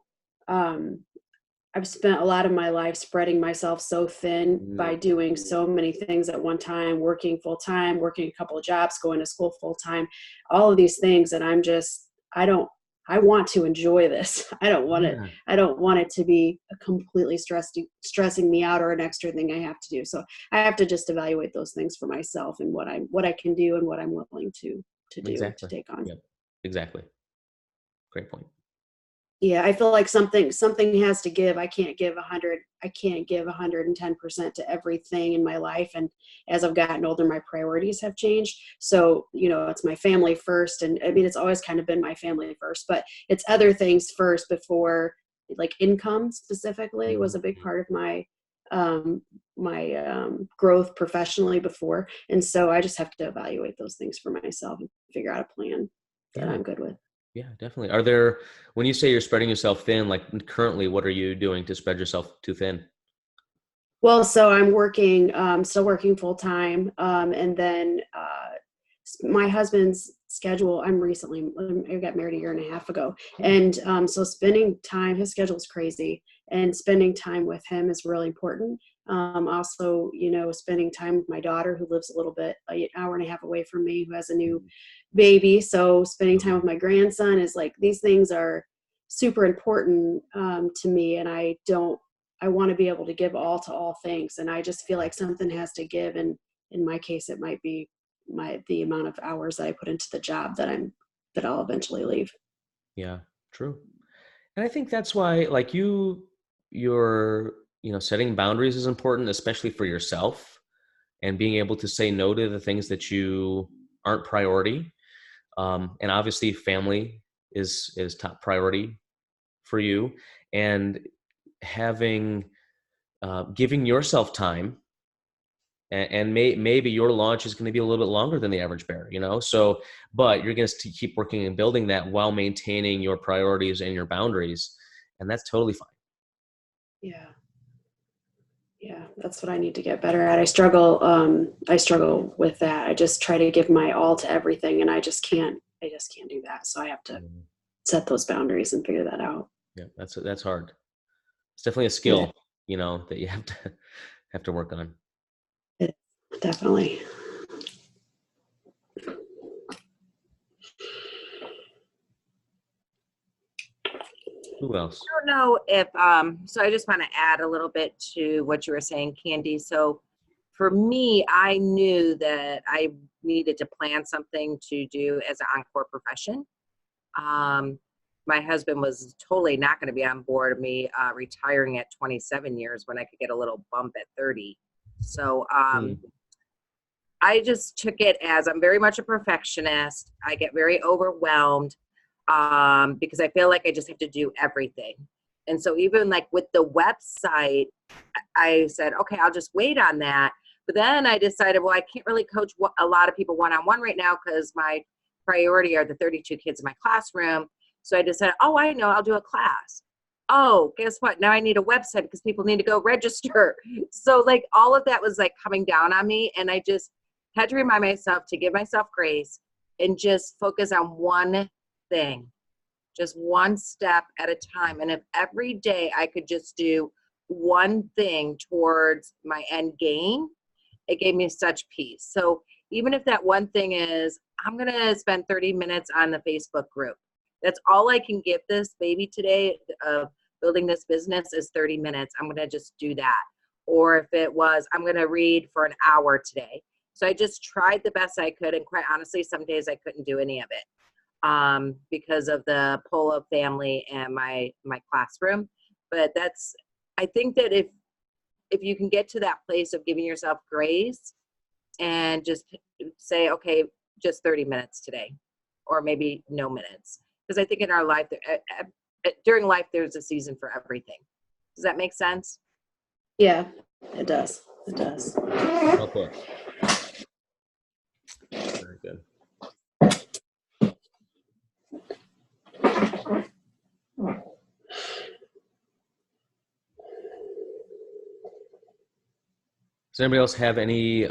I've spent a lot of my life spreading myself so thin by doing so many things at one time, working full time, working a couple of jobs, going to school full time, all of these things. And I want to enjoy this. I don't want it to be a completely stressing me out or an extra thing I have to do. So I have to just evaluate those things for myself and what I can do and what I'm willing to do, to take on. Yep. Exactly. Great point. Yeah, I feel like something has to give. I can't give 110% to everything in my life. And as I've gotten older, my priorities have changed. So, it's my family first. And I mean, it's always kind of been my family first, but it's other things first before, like income specifically was a big part of my growth professionally before. And so I just have to evaluate those things for myself and figure out a plan that I'm good with. Yeah, definitely. When you say you're spreading yourself thin, like currently, what are you doing to spread yourself too thin? Well, so I'm still working full time. And then my husband's schedule, I got married a year and a half ago. And so spending time, his schedule is crazy, and spending time with him is really important. Also, spending time with my daughter, who lives a little bit, an hour and a half away from me, who has a new baby. So spending time with my grandson is like, these things are super important to me. And I want to be able to give all to all things. And I just feel like something has to give. And in my case, it might be the amount of hours that I put into the job that I'll eventually leave. Yeah, true. And I think that's why, like you're setting boundaries is important, especially for yourself, and being able to say no to the things that you aren't priority. And obviously family is top priority for you, and giving yourself time, and maybe your launch is going to be a little bit longer than the average bear, so, but you're going to keep working and building that while maintaining your priorities and your boundaries. And that's totally fine. Yeah, that's what I need to get better at. I struggle with that. I just try to give my all to everything, and I just can't do that. So I have to set those boundaries and figure that out. Yeah, that's hard. It's definitely a skill, that you have to work on. Definitely. Who else? I don't know if, so I just want to add a little bit to what you were saying, Candy. So for me, I knew that I needed to plan something to do as an encore profession. My husband was totally not going to be on board of me retiring at 27 years when I could get a little bump at 30. So I just took it as I'm very much a perfectionist. I get very overwhelmed because I feel like I just have to do everything. And so even like with the website, I said, okay, I'll just wait on that. But then I decided, well, I can't really coach a lot of people one-on-one right now because my priority are the 32 kids in my classroom. So I decided, oh, I know, I'll do a class. Oh, guess what? Now I need a website because people need to go register. So like all of that was like coming down on me. And I just had to remind myself to give myself grace and just focus on one thing, just one step at a time. And if every day I could just do one thing towards my end game, it gave me such peace. So even if that one thing is, I'm going to spend 30 minutes on the Facebook group. That's all I can give this baby today of building this business is 30 minutes. I'm going to just do that. Or if it was, I'm going to read for an hour today. So I just tried the best I could. And quite honestly, some days I couldn't do any of it because of the pull of family and my classroom. But I think that if you can get to that place of giving yourself grace and just say, okay, just 30 minutes today, or maybe no minutes. Because I think in our life, during life, there's a season for everything. Does that make sense? Yeah, it does. It does. Okay. Very good. Does anybody else have any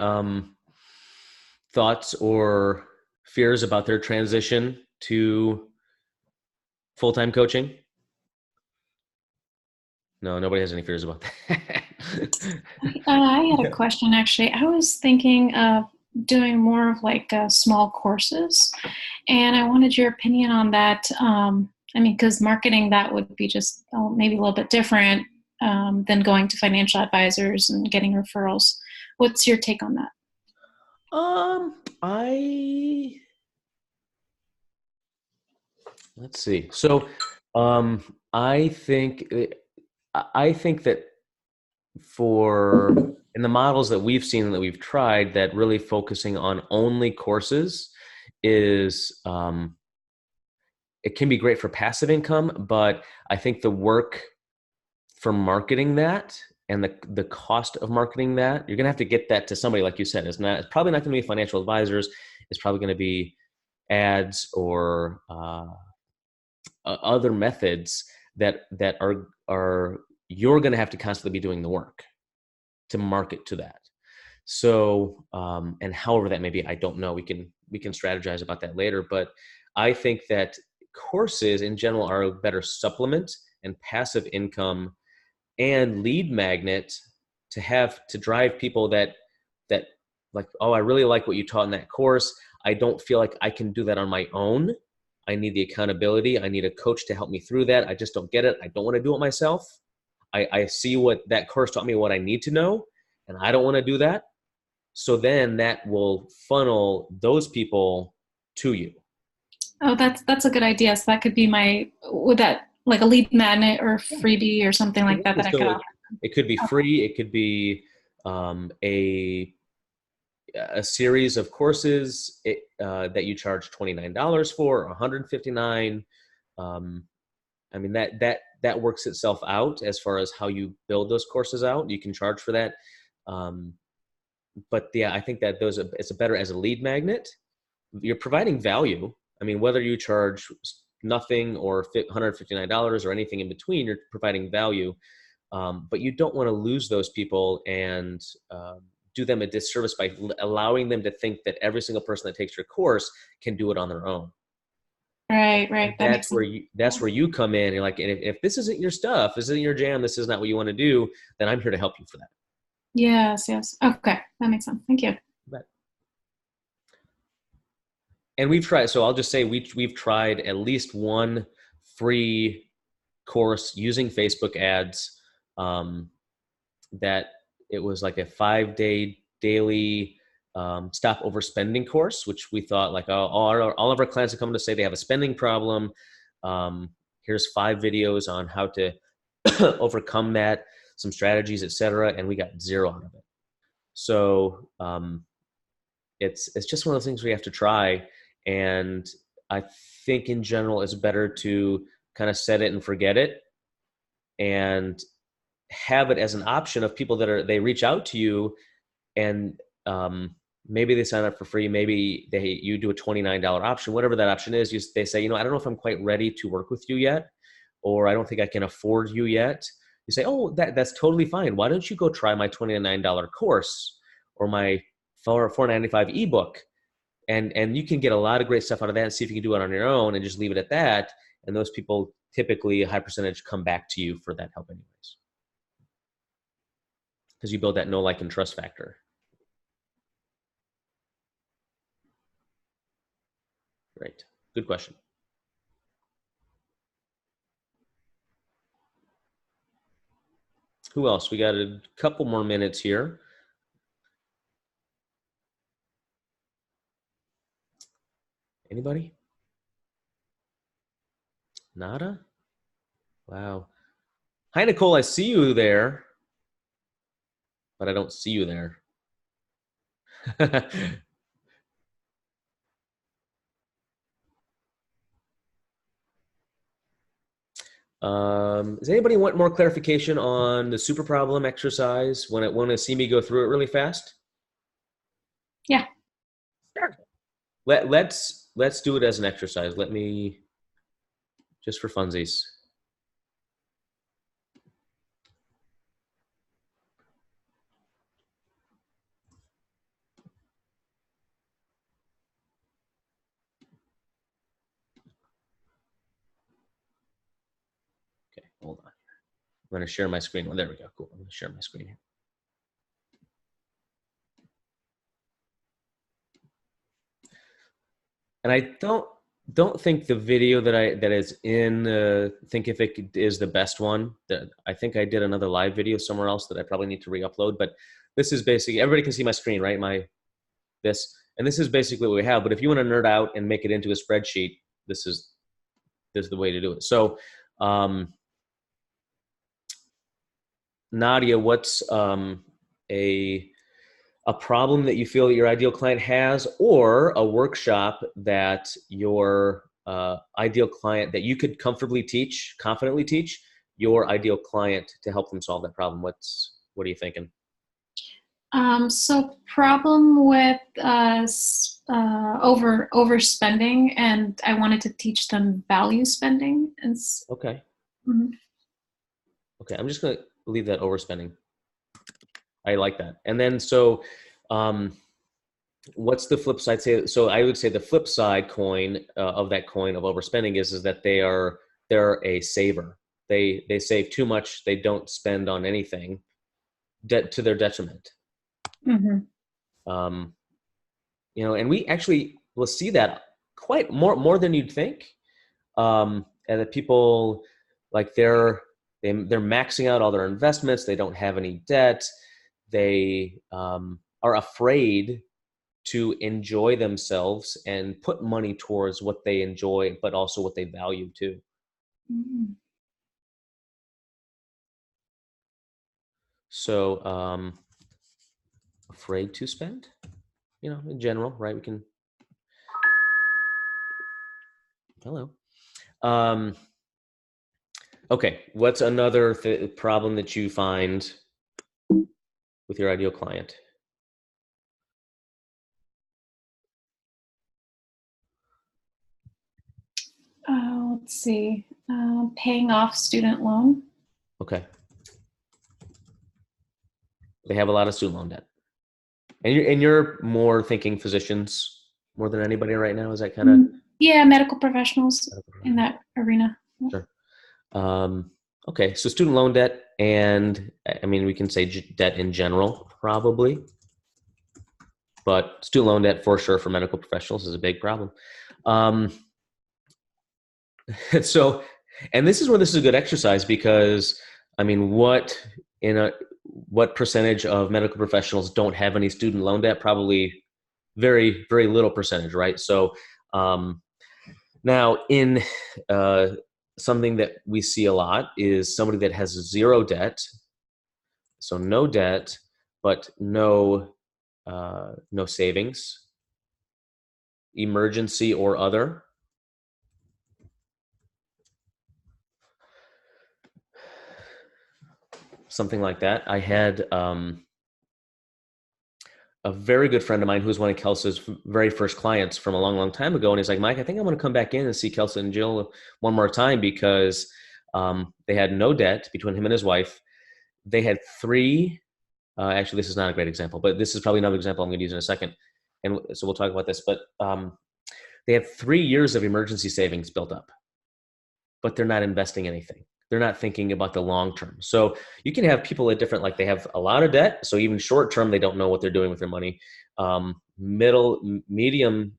thoughts or fears about their transition to full-time coaching? No, nobody has any fears about that. I had a question actually. I was thinking of doing more of like small courses, and I wanted your opinion on that. I mean, because marketing that would be just maybe a little bit different than going to financial advisors and getting referrals. What's your take on that? Let's see. So, I think that in the models that we've seen and that we've tried, that really focusing on only courses is, it can be great for passive income, but I think the work for marketing that and the cost of marketing that, you're going to have to get that to somebody, like you said. It's probably not going to be financial advisors. It's probably going to be ads or other methods that are you're going to have to constantly be doing the work to market to that. So, and however that may be, I don't know. We can strategize about that later, but I think that courses in general are a better supplement and passive income and lead magnet to drive people that like, oh, I really like what you taught in that course. I don't feel like I can do that on my own. I need the accountability. I need a coach to help me through that. I just don't get it. I don't want to do it myself. I see what that course taught me, what I need to know, and I don't want to do that. So then that will funnel those people to you. Oh, that's a good idea. So that could be would that like a lead magnet or freebie or something like that I could offer? It could be free. It could be a series of courses that you charge $29 for, or $159. I mean, that works itself out as far as how you build those courses out. You can charge for that. But yeah, I think that it's better as a lead magnet. You're providing value. I mean, whether you charge nothing or $159 or anything in between, you're providing value. But you don't want to lose those people and do them a disservice by allowing them to think that every single person that takes your course can do it on their own. Right. That's where you come in. You're like, if this isn't your stuff, this isn't your jam, this is not what you want to do, then I'm here to help you for that. Yes. Okay, that makes sense. Thank you. And we've tried. So I'll just say we've tried at least one free course using Facebook ads, that it was like a 5-day daily stop overspending course, which we thought like, oh, all of our clients are coming to say they have a spending problem. Here's 5 videos on how to overcome that, some strategies, etc. And we got 0 out of it. So it's just one of those things we have to try. And I think in general, it's better to kind of set it and forget it, and have it as an option of people that they reach out to you, and maybe they sign up for free. Maybe you do a $29 option, whatever that option is. They say, I don't know if I'm quite ready to work with you yet, or I don't think I can afford you yet. You say, oh, that's totally fine. Why don't you go try my $29 course or my $4.95 ebook? And you can get a lot of great stuff out of that and see if you can do it on your own and just leave it at that. And those people, typically a high percentage, come back to you for that help anyways, because you build that know, like, and trust factor. Right. Good question. Who else? We got a couple more minutes here. Anybody? Nada? Wow. Hi, Nicole. I see you there, but I don't see you there. Does anybody want more clarification on the super problem exercise? Want to see me go through it really fast? Yeah. Sure. Let's do it as an exercise. Let me, just for funsies. Okay, hold on. I'm going to share my screen. Oh, there we go. Cool. I'm going to share my screen here. And I don't think the video that is in Thinkific is the best one. I think I did another live video somewhere else that I probably need to re-upload. But this is basically, everybody can see my screen, right? And this is basically what we have. But if you want to nerd out and make it into a spreadsheet, this is the way to do it. So, Nadia, what's a problem that you feel that your ideal client has, or a workshop that your ideal client, that you could confidently teach your ideal client to help them solve that problem? What are you thinking? So problem with overspending, and I wanted to teach them value spending. Okay. Mm-hmm. Okay, I'm just gonna leave that overspending. I like that. And then so, what's the flip side? So I would say the flip side coin of that coin of overspending is that they're a saver. They save too much. They don't spend on anything, to their detriment. Mm-hmm. And we actually will see that quite more than you'd think. And that people, like, they're maxing out all their investments. They don't have any debt. They are afraid to enjoy themselves and put money towards what they enjoy, but also what they value too. Mm-hmm. So, afraid to spend, in general, right? We can, hello. Okay, what's another problem that you find with your ideal client? Let's see. Paying off student loan. Okay. They have a lot of student loan debt. And you're more thinking physicians more than anybody right now? Is that kind of? Yeah, medical professionals in that arena. Sure. Okay, so student loan debt, and I mean, we can say debt in general, probably. But student loan debt, for sure, for medical professionals is a big problem. So And this is where this is a good exercise because, I mean, what percentage of medical professionals don't have any student loan debt? Probably very, very little percentage, right? So now in something that we see a lot is somebody that has zero debt. So no debt, but no savings, emergency or other. Something like that. I had a very good friend of mine who was one of Kelsey's very first clients from a long, long time ago. And he's like, Mike, I think I'm going to come back in and see Kelsey and Jill one more time because they had no debt between him and his wife. They had three, actually, this is not a great example, but this is probably another example I'm going to use in a second. And so we'll talk about this, but they have 3 years of emergency savings built up, but they're not investing anything. They're not thinking about the long term. So you can have people at different, like they have a lot of debt. So even short term, they don't know what they're doing with their money. Medium,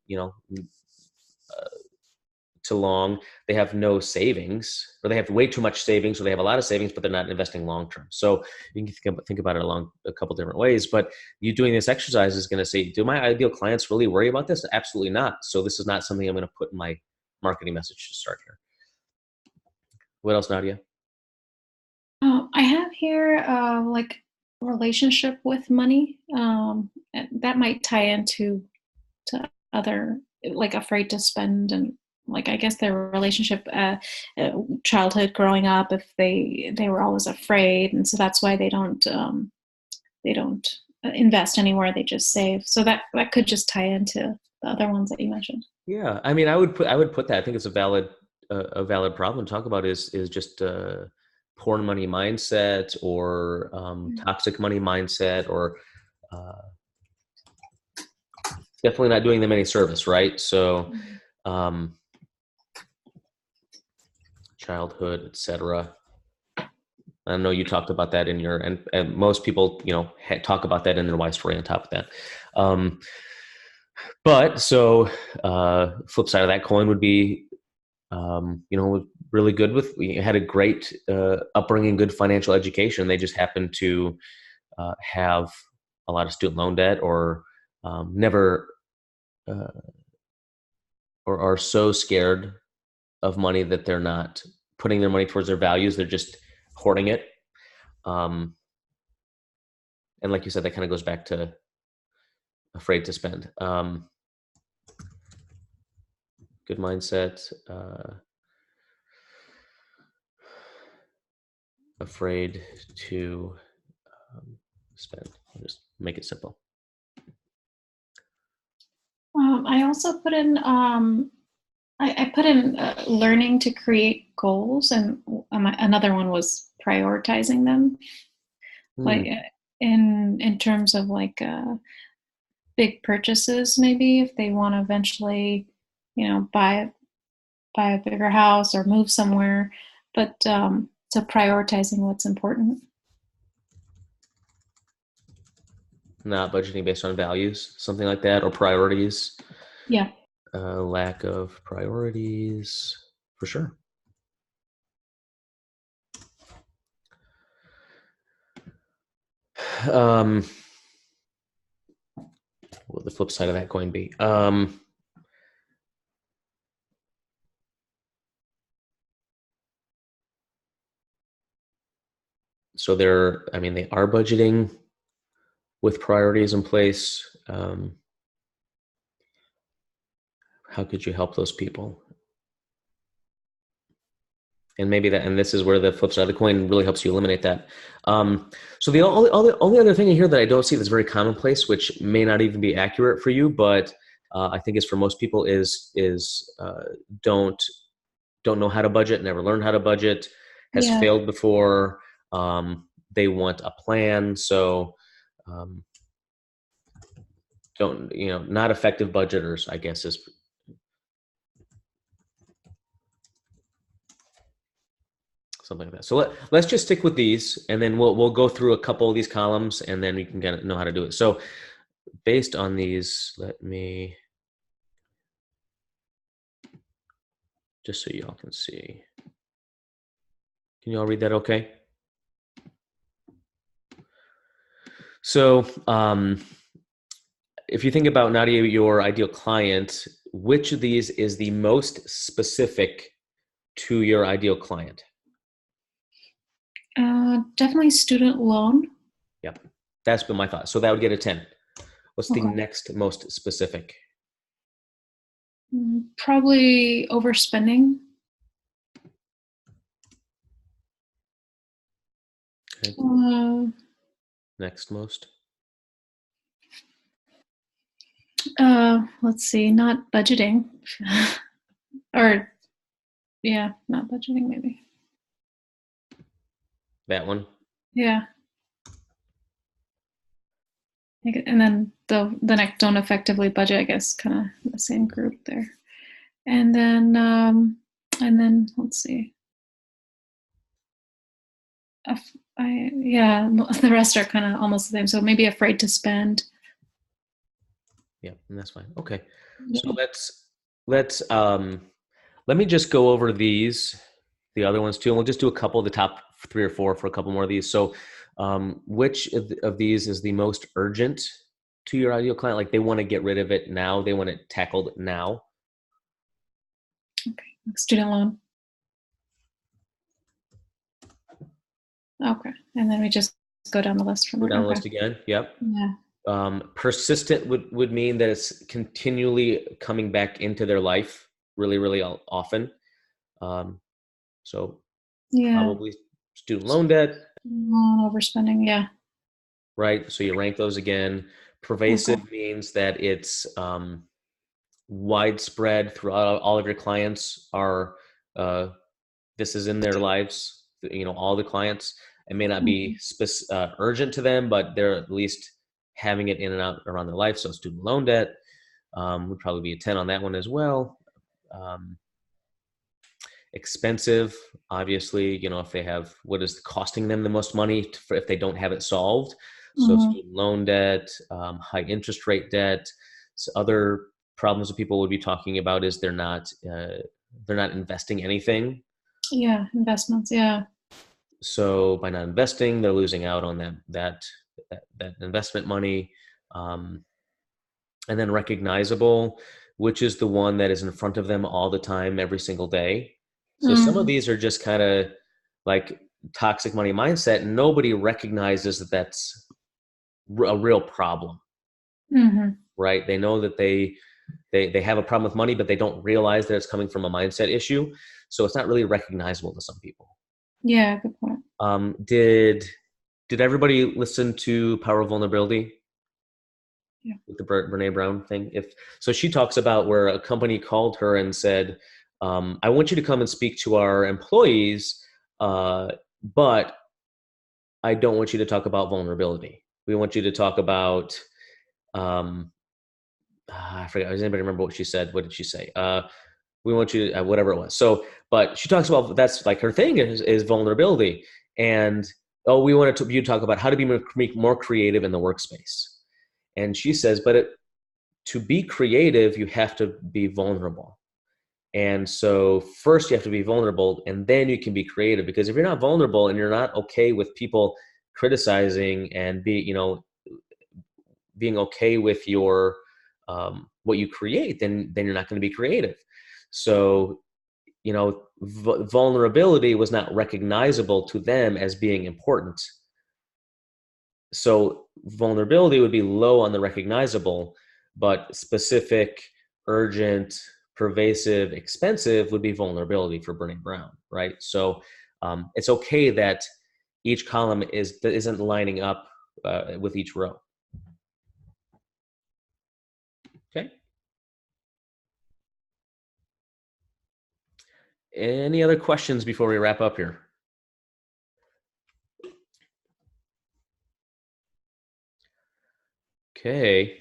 to long, they have no savings, or they have way too much savings, or they have a lot of savings, but they're not investing long term. So you can think about it along a couple different ways. But you doing this exercise is going to say, do my ideal clients really worry about this? Absolutely not. So this is not something I'm going to put in my marketing message to start here. What else, Nadia? I have here like relationship with money. That might tie into other, like afraid to spend, and like I guess their relationship, childhood growing up, if they were always afraid, and so that's why they don't invest anywhere. They just save. So that could just tie into the other ones that you mentioned. Yeah, I mean, I would put that. I think it's a valid problem to talk about. Is just poor money mindset, or toxic money mindset, or definitely not doing them any service, right? So childhood, etc. I know you talked about that in your, and most people, talk about that in their why story on top of that. But so flip side of that coin would be, really good we had a great upbringing, good financial education. They just happen to have a lot of student loan debt, or never, or are so scared of money that they're not putting their money towards their values. They're just hoarding it. And like you said, that kind of goes back to afraid to spend. Good mindset, afraid to spend. I'll just make it simple. I also put in I put in learning to create goals, and another one was prioritizing them. Like in terms of like big purchases, maybe if they want to eventually, buy a bigger house or move somewhere, but so prioritizing what's important. Not budgeting based on values, something like that, or priorities. Yeah. Lack of priorities, for sure. What would the flip side of that coin be? So they are budgeting with priorities in place. How could you help those people? And maybe and this is where the flip side of the coin really helps you eliminate that. So the only other thing in here that I don't see that's very commonplace, which may not even be accurate for you, but I think is for most people, is don't know how to budget, never learned how to budget, has failed before. They want a plan, so not effective budgeters, I guess, is something like that. So let's just stick with these, and then we'll go through a couple of these columns, and then we can know how to do it. So based on these, let me, just so y'all can see. Can you all read that okay? So if you think about, Nadia, your ideal client, which of these is the most specific to your ideal client? Definitely student loan. Yep, that's been my thought. So that would get a 10. What's the Okay. next most specific? Probably overspending. Okay. Next most? Let's see, not budgeting. Or, yeah, not budgeting, maybe. That one? Yeah. And then the next don't effectively budget, I guess, kind of the same group there. And then let's see. Yeah, the rest are kind of almost the same. So maybe afraid to spend. Yeah, and that's fine. Okay. So let me just go over the other ones too, and we'll just do a couple of the top 3 or 4 for a couple more of these. So which of these is the most urgent to your ideal client? Like they want to get rid of it now, they want it tackled now. Okay, student loan. Okay, and then we just go down the list from Go there. down the list again. Yep. Yeah. Persistent would mean that it's continually coming back into their life really, really often. So Yeah. probably student loan debt. Overspending. Yeah. Right. So you rank those again. Pervasive means that it's widespread throughout all of your clients are, this is in their lives, all the clients. It may not be urgent to them, but they're at least having it in and out around their life. So student loan debt would probably be a 10 on that one as well. Expensive, obviously, if they have what is costing them the most money if they don't have it solved. So student loan debt, high interest rate debt. So other problems that people would be talking about is they're not investing anything. Yeah, investments. Yeah. So by not investing, they're losing out on that investment money. And then recognizable, which is the one that is in front of them all the time, every single day. So some of these are just kind of like toxic money mindset, and nobody recognizes that that's a real problem, right? They know that they have a problem with money, but they don't realize that it's coming from a mindset issue. So it's not really recognizable to some people. Yeah, good point. Did everybody listen to Power of Vulnerability? Yeah. With the Brene Brown thing? So she talks about where a company called her and said, I want you to come and speak to our employees, but I don't want you to talk about vulnerability. We want you to talk about, I forget, does anybody remember what she said? What did she say? We want you to, whatever it was. So, but she talks about, that's like her thing is vulnerability. And, we wanted you to talk about how to be more creative in the workspace. And she says, but to be creative, you have to be vulnerable. And so first you have to be vulnerable, and then you can be creative. Because if you're not vulnerable and you're not okay with people criticizing and being okay with your what you create, then you're not going to be creative. So vulnerability was not recognizable to them as being important. So vulnerability would be low on the recognizable, but specific, urgent, pervasive, expensive would be vulnerability for Brene Brown, right? So it's okay that each column isn't lining up with each row. Okay. Any other questions before we wrap up here? Okay.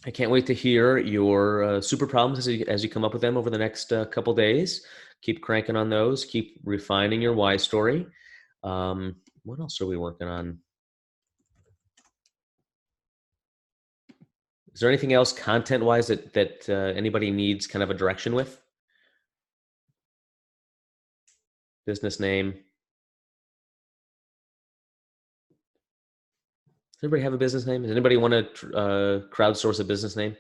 I can't wait to hear your super problems as you come up with them over the next couple days. Keep cranking on those. Keep refining your why story. What else are we working on? Is there anything else content-wise that anybody needs kind of a direction with? business name. Does everybody have a business name? Does anybody want to crowdsource a business name?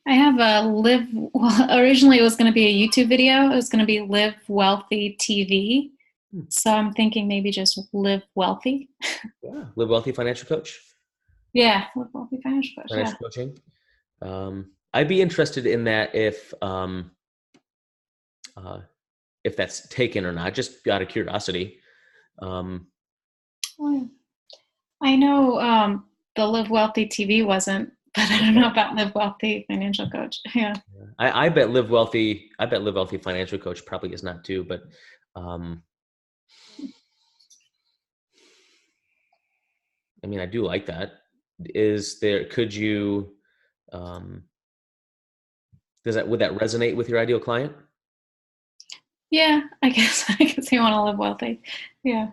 I have a live. Well, originally it was going to be a YouTube video. It was going to be Live Wealthy TV. So I'm thinking maybe just Live Wealthy. Yeah, Live Wealthy Financial Coach. Yeah, Live Wealthy Financial Coach. Financial coaching. I'd be interested in that if that's taken or not, just out of curiosity. Well, I know the Live Wealthy TV wasn't, but I don't know about Live Wealthy Financial Coach. Yeah. I bet Live Wealthy Financial Coach probably is not too, but I mean, I do like that. Could you, would that resonate with your ideal client? Yeah, I guess you want to live wealthy. Yeah.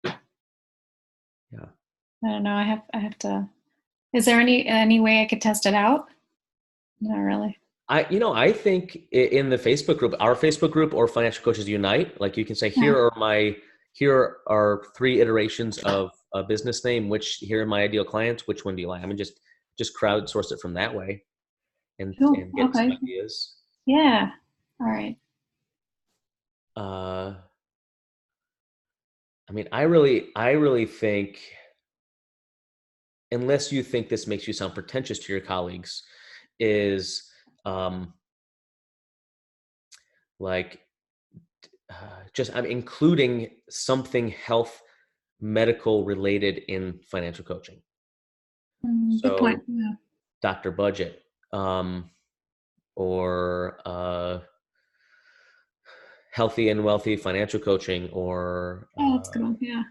Yeah. I don't know. I have to. Is there any way I could test it out? Not really. I think in the Facebook group, our Facebook group or Financial Coaches Unite, like you can say, here are 3 iterations of a business name, here are my ideal clients, which one do you like? I mean, just crowdsource it from that way and Cool. get some Okay. ideas. Yeah. All right. I mean, I really think, unless you think this makes you sound pretentious to your colleagues, is I'm including something health medical related in financial coaching. Good point. Yeah. Dr. Budget, or healthy and wealthy financial coaching, or That's a good one. Yeah.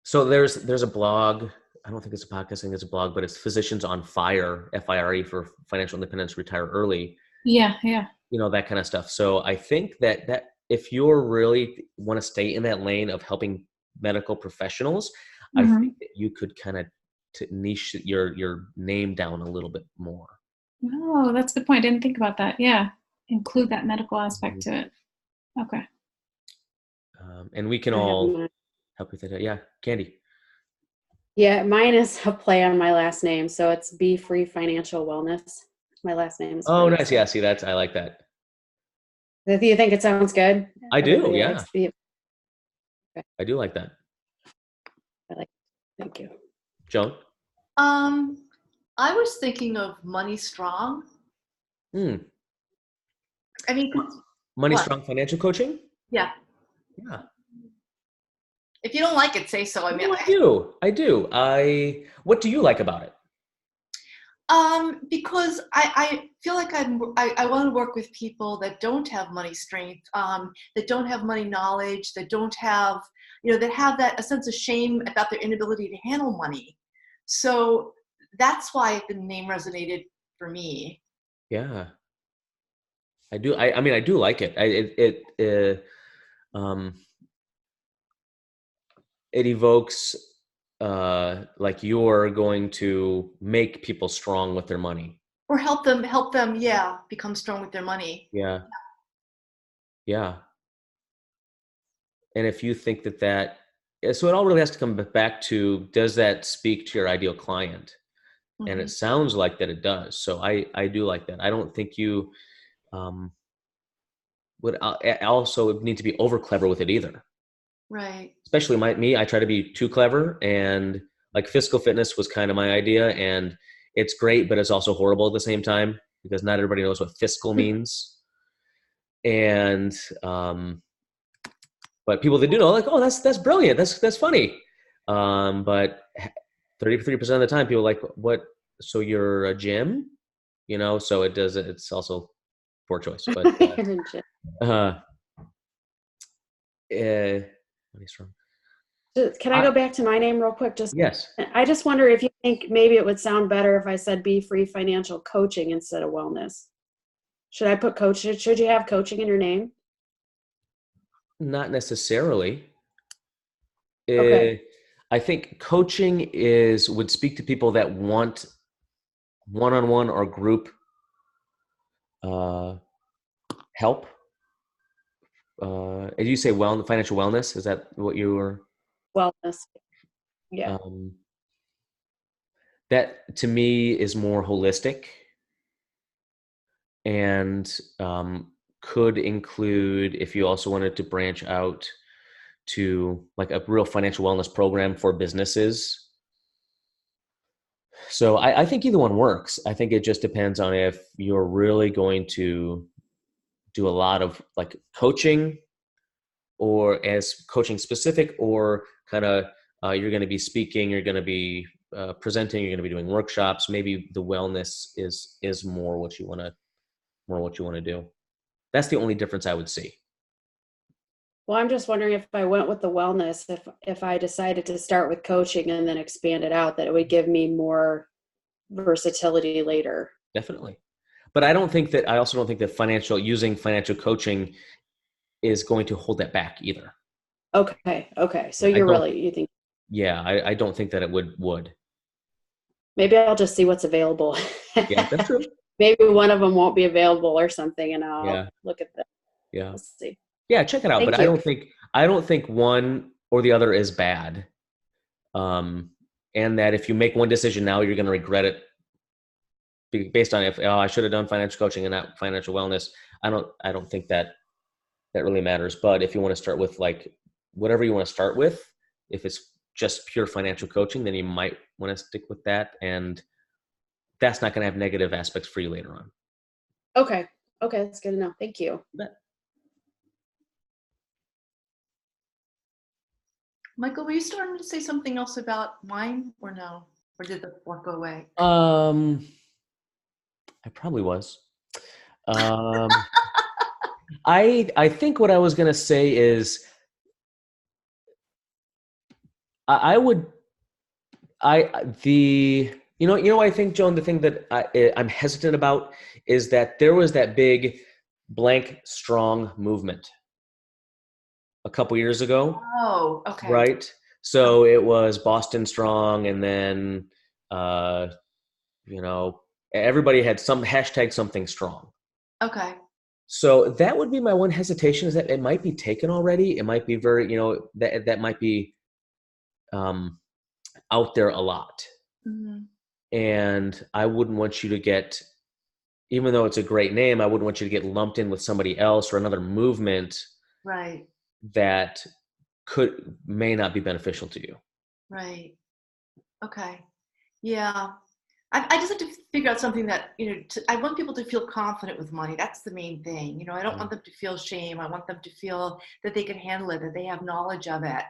So there's a blog. I don't think it's a podcast. I think it's a blog, but it's Physicians on Fire, FIRE, for financial independence, retire early. Yeah. Yeah. That kind of stuff. So I think that if you're really want to stay in that lane of helping medical professionals, I think that you could kind of niche your name down a little bit more. Oh, that's a good point. I didn't think about that. Yeah. Include that medical aspect to it. Okay. And we can all help with that. Yeah. Candy. Yeah, mine is a play on my last name. So it's Be Free Financial Wellness. My last name is Oh, free, nice. so. Yeah. See, I like that. Do you think it sounds good? I do. Everybody Yeah. likes the- Okay. I do like that. Thank you. Joan? I was thinking of Money Strong. I mean, Money what? Strong Financial Coaching? Yeah. Yeah. If you don't like it, say so. I mean, I do. What do you like about it? because I feel like I want to work with people that don't have money strength, that don't have money knowledge, that don't have, that have a sense of shame about their inability to handle money. So that's why the name resonated for me. Yeah. I do. I mean, I do like it. It evokes like you're going to make people strong with their money, or help them, yeah, become strong with their money. Yeah. And if you think that so it all really has to come back to, does that speak to your ideal client? And it sounds like that it does. So I do like that. I don't think you would also need to be over clever with it either. Right. Especially me, I try to be too clever, and like fiscal fitness was kind of my idea, and it's great, but it's also horrible at the same time because not everybody knows what fiscal means. And but people that do know, like, oh, that's brilliant, that's funny. But 33% of the time, people are like, what? So you're a gym, So it's also poor choice, but money strong. Can I go back to my name real quick? Yes. I just wonder if you think maybe it would sound better if I said Be Free Financial Coaching instead of Wellness. Should I put coach? Should you have coaching in your name? Not necessarily. Okay. I think coaching would speak to people that want one-on-one or group help. Did you say financial wellness? Is that what you were? Wellness. Yeah. That to me is more holistic and could include, if you also wanted to branch out to like a real financial wellness program for businesses. So I think either one works. I think it just depends on if you're really going to do a lot of like coaching, or as coaching specific, or kind of you're going to be speaking, you're going to be presenting, you're going to be doing workshops. Maybe the wellness is more what you want to do. That's the only difference I would see. Well, I'm just wondering if I went with the wellness, if I decided to start with coaching and then expand it out, that it would give me more versatility later. Definitely. But I also don't think that using financial coaching is going to hold that back either. Okay. So you think? Yeah, I don't think that it would. Maybe I'll just see what's available. Yeah, that's true. Maybe one of them won't be available or something, and I'll look at that. Yeah. We'll see. Yeah, check it out. Thank But you. I don't think one or the other is bad. And that if you make one decision now, you're going to regret it based on I should have done financial coaching and not financial wellness. I don't think that really matters. But if you want to start with like whatever you want to start with, if it's just pure financial coaching, then you might want to stick with that, and that's not going to have negative aspects for you later on. Okay, that's good to know. Thank you. Michael, were you starting to say something else about wine, or no? Or did the fork go away? I probably was. I think what I was going to say is I think, Joan, the thing that I'm hesitant about is that there was that big blank strong movement a couple years ago. Oh, okay. Right. So it was Boston Strong, and then everybody had some hashtag something strong. Okay. So that would be my one hesitation, is that it might be taken already. It might be very, that might be out there a lot. Mm-hmm. And I wouldn't want you to get, even though it's a great name, I wouldn't want you to get lumped in with somebody else or another movement. Right. That may not be beneficial to you. Right. Okay. Yeah. I just have to figure out something that, I want people to feel confident with money. That's the main thing. I don't want them to feel shame. I want them to feel that they can handle it, that they have knowledge of it.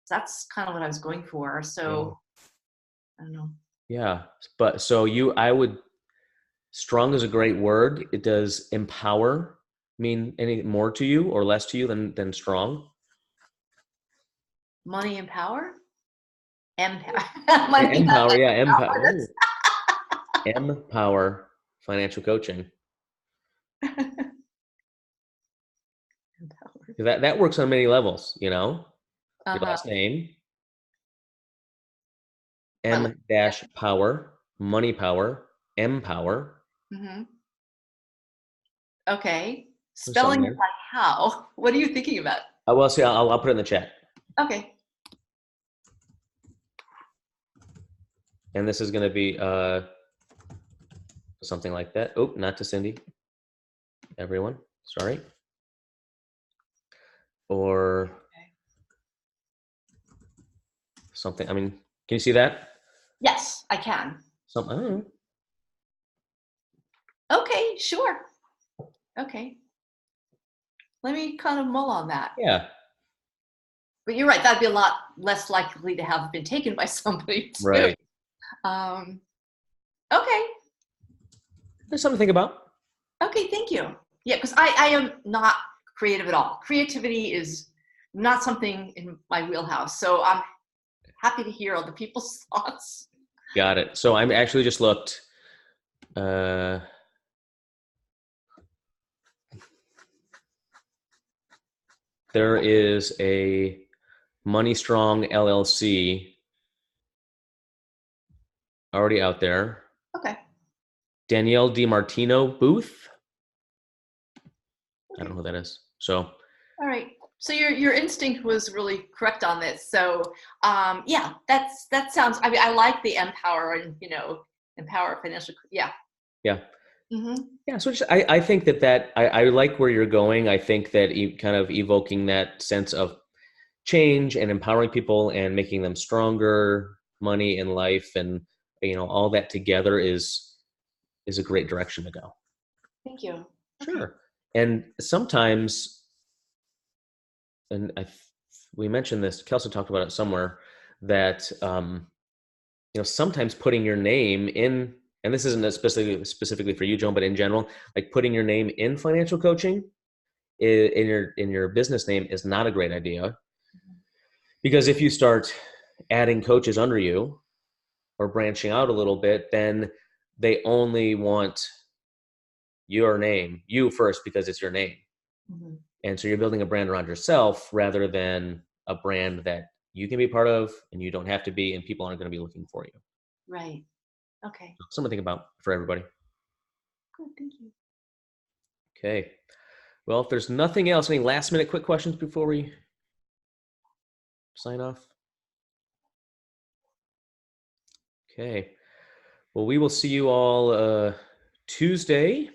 That's kind of what I was going for. So I don't know. Yeah. But strong is a great word. It does empower mean any more to you or less to you than strong? Money and power? Empower. Empower, yeah. Empower. Empower financial coaching. That works on many levels, your last name, M-power, money power, empower. Mm-hmm. Okay. Spelling it like how? What are you thinking about? Well, see, I'll put it in the chat. Okay. And this is going to be something like that. Oh, not to Cindy. Everyone, sorry. Or something. I mean, can you see that? Yes, I can. I don't know. Okay, sure. Okay. Let me kind of mull on that. Yeah. But you're right, that'd be a lot less likely to have been taken by somebody too. Right. Okay. There's something to think about. Okay, thank you. Yeah, because I am not creative at all. Creativity is not something in my wheelhouse. So I'm happy to hear other people's thoughts. Got it. So I'm actually just looked. There is a Money Strong LLC already out there. Okay. Danielle DiMartino Booth. I don't know who that is. So. All right. So your instinct was really correct on this. So yeah, that sounds. I mean, I like the empower and empower financial. Yeah. Yeah. Mm-hmm. Yeah. So I think that I like where you're going. I think that kind of evoking that sense of change and empowering people and making them stronger, money in life, and all that together is a great direction to go. Thank you. Sure. Okay. And sometimes, and we mentioned this, Kelsey talked about it somewhere, that sometimes putting your name in, and this isn't specifically for you, Joan, but in general, like putting your name in financial coaching in your business name is not a great idea, because if you start adding coaches under you or branching out a little bit, then they only want your name, you first, because it's your name. Mm-hmm. And so you're building a brand around yourself rather than a brand that you can be part of and you don't have to be, and people aren't going to be looking for you. Right. Okay. Something to think about for everybody. Good. Thank you. Okay. Well, if there's nothing else, any last minute quick questions before we sign off? Okay. Well, we will see you all Tuesday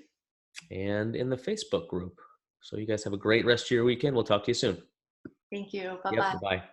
and in the Facebook group. So you guys have a great rest of your weekend. We'll talk to you soon. Thank you. Bye-bye. Yep. Bye.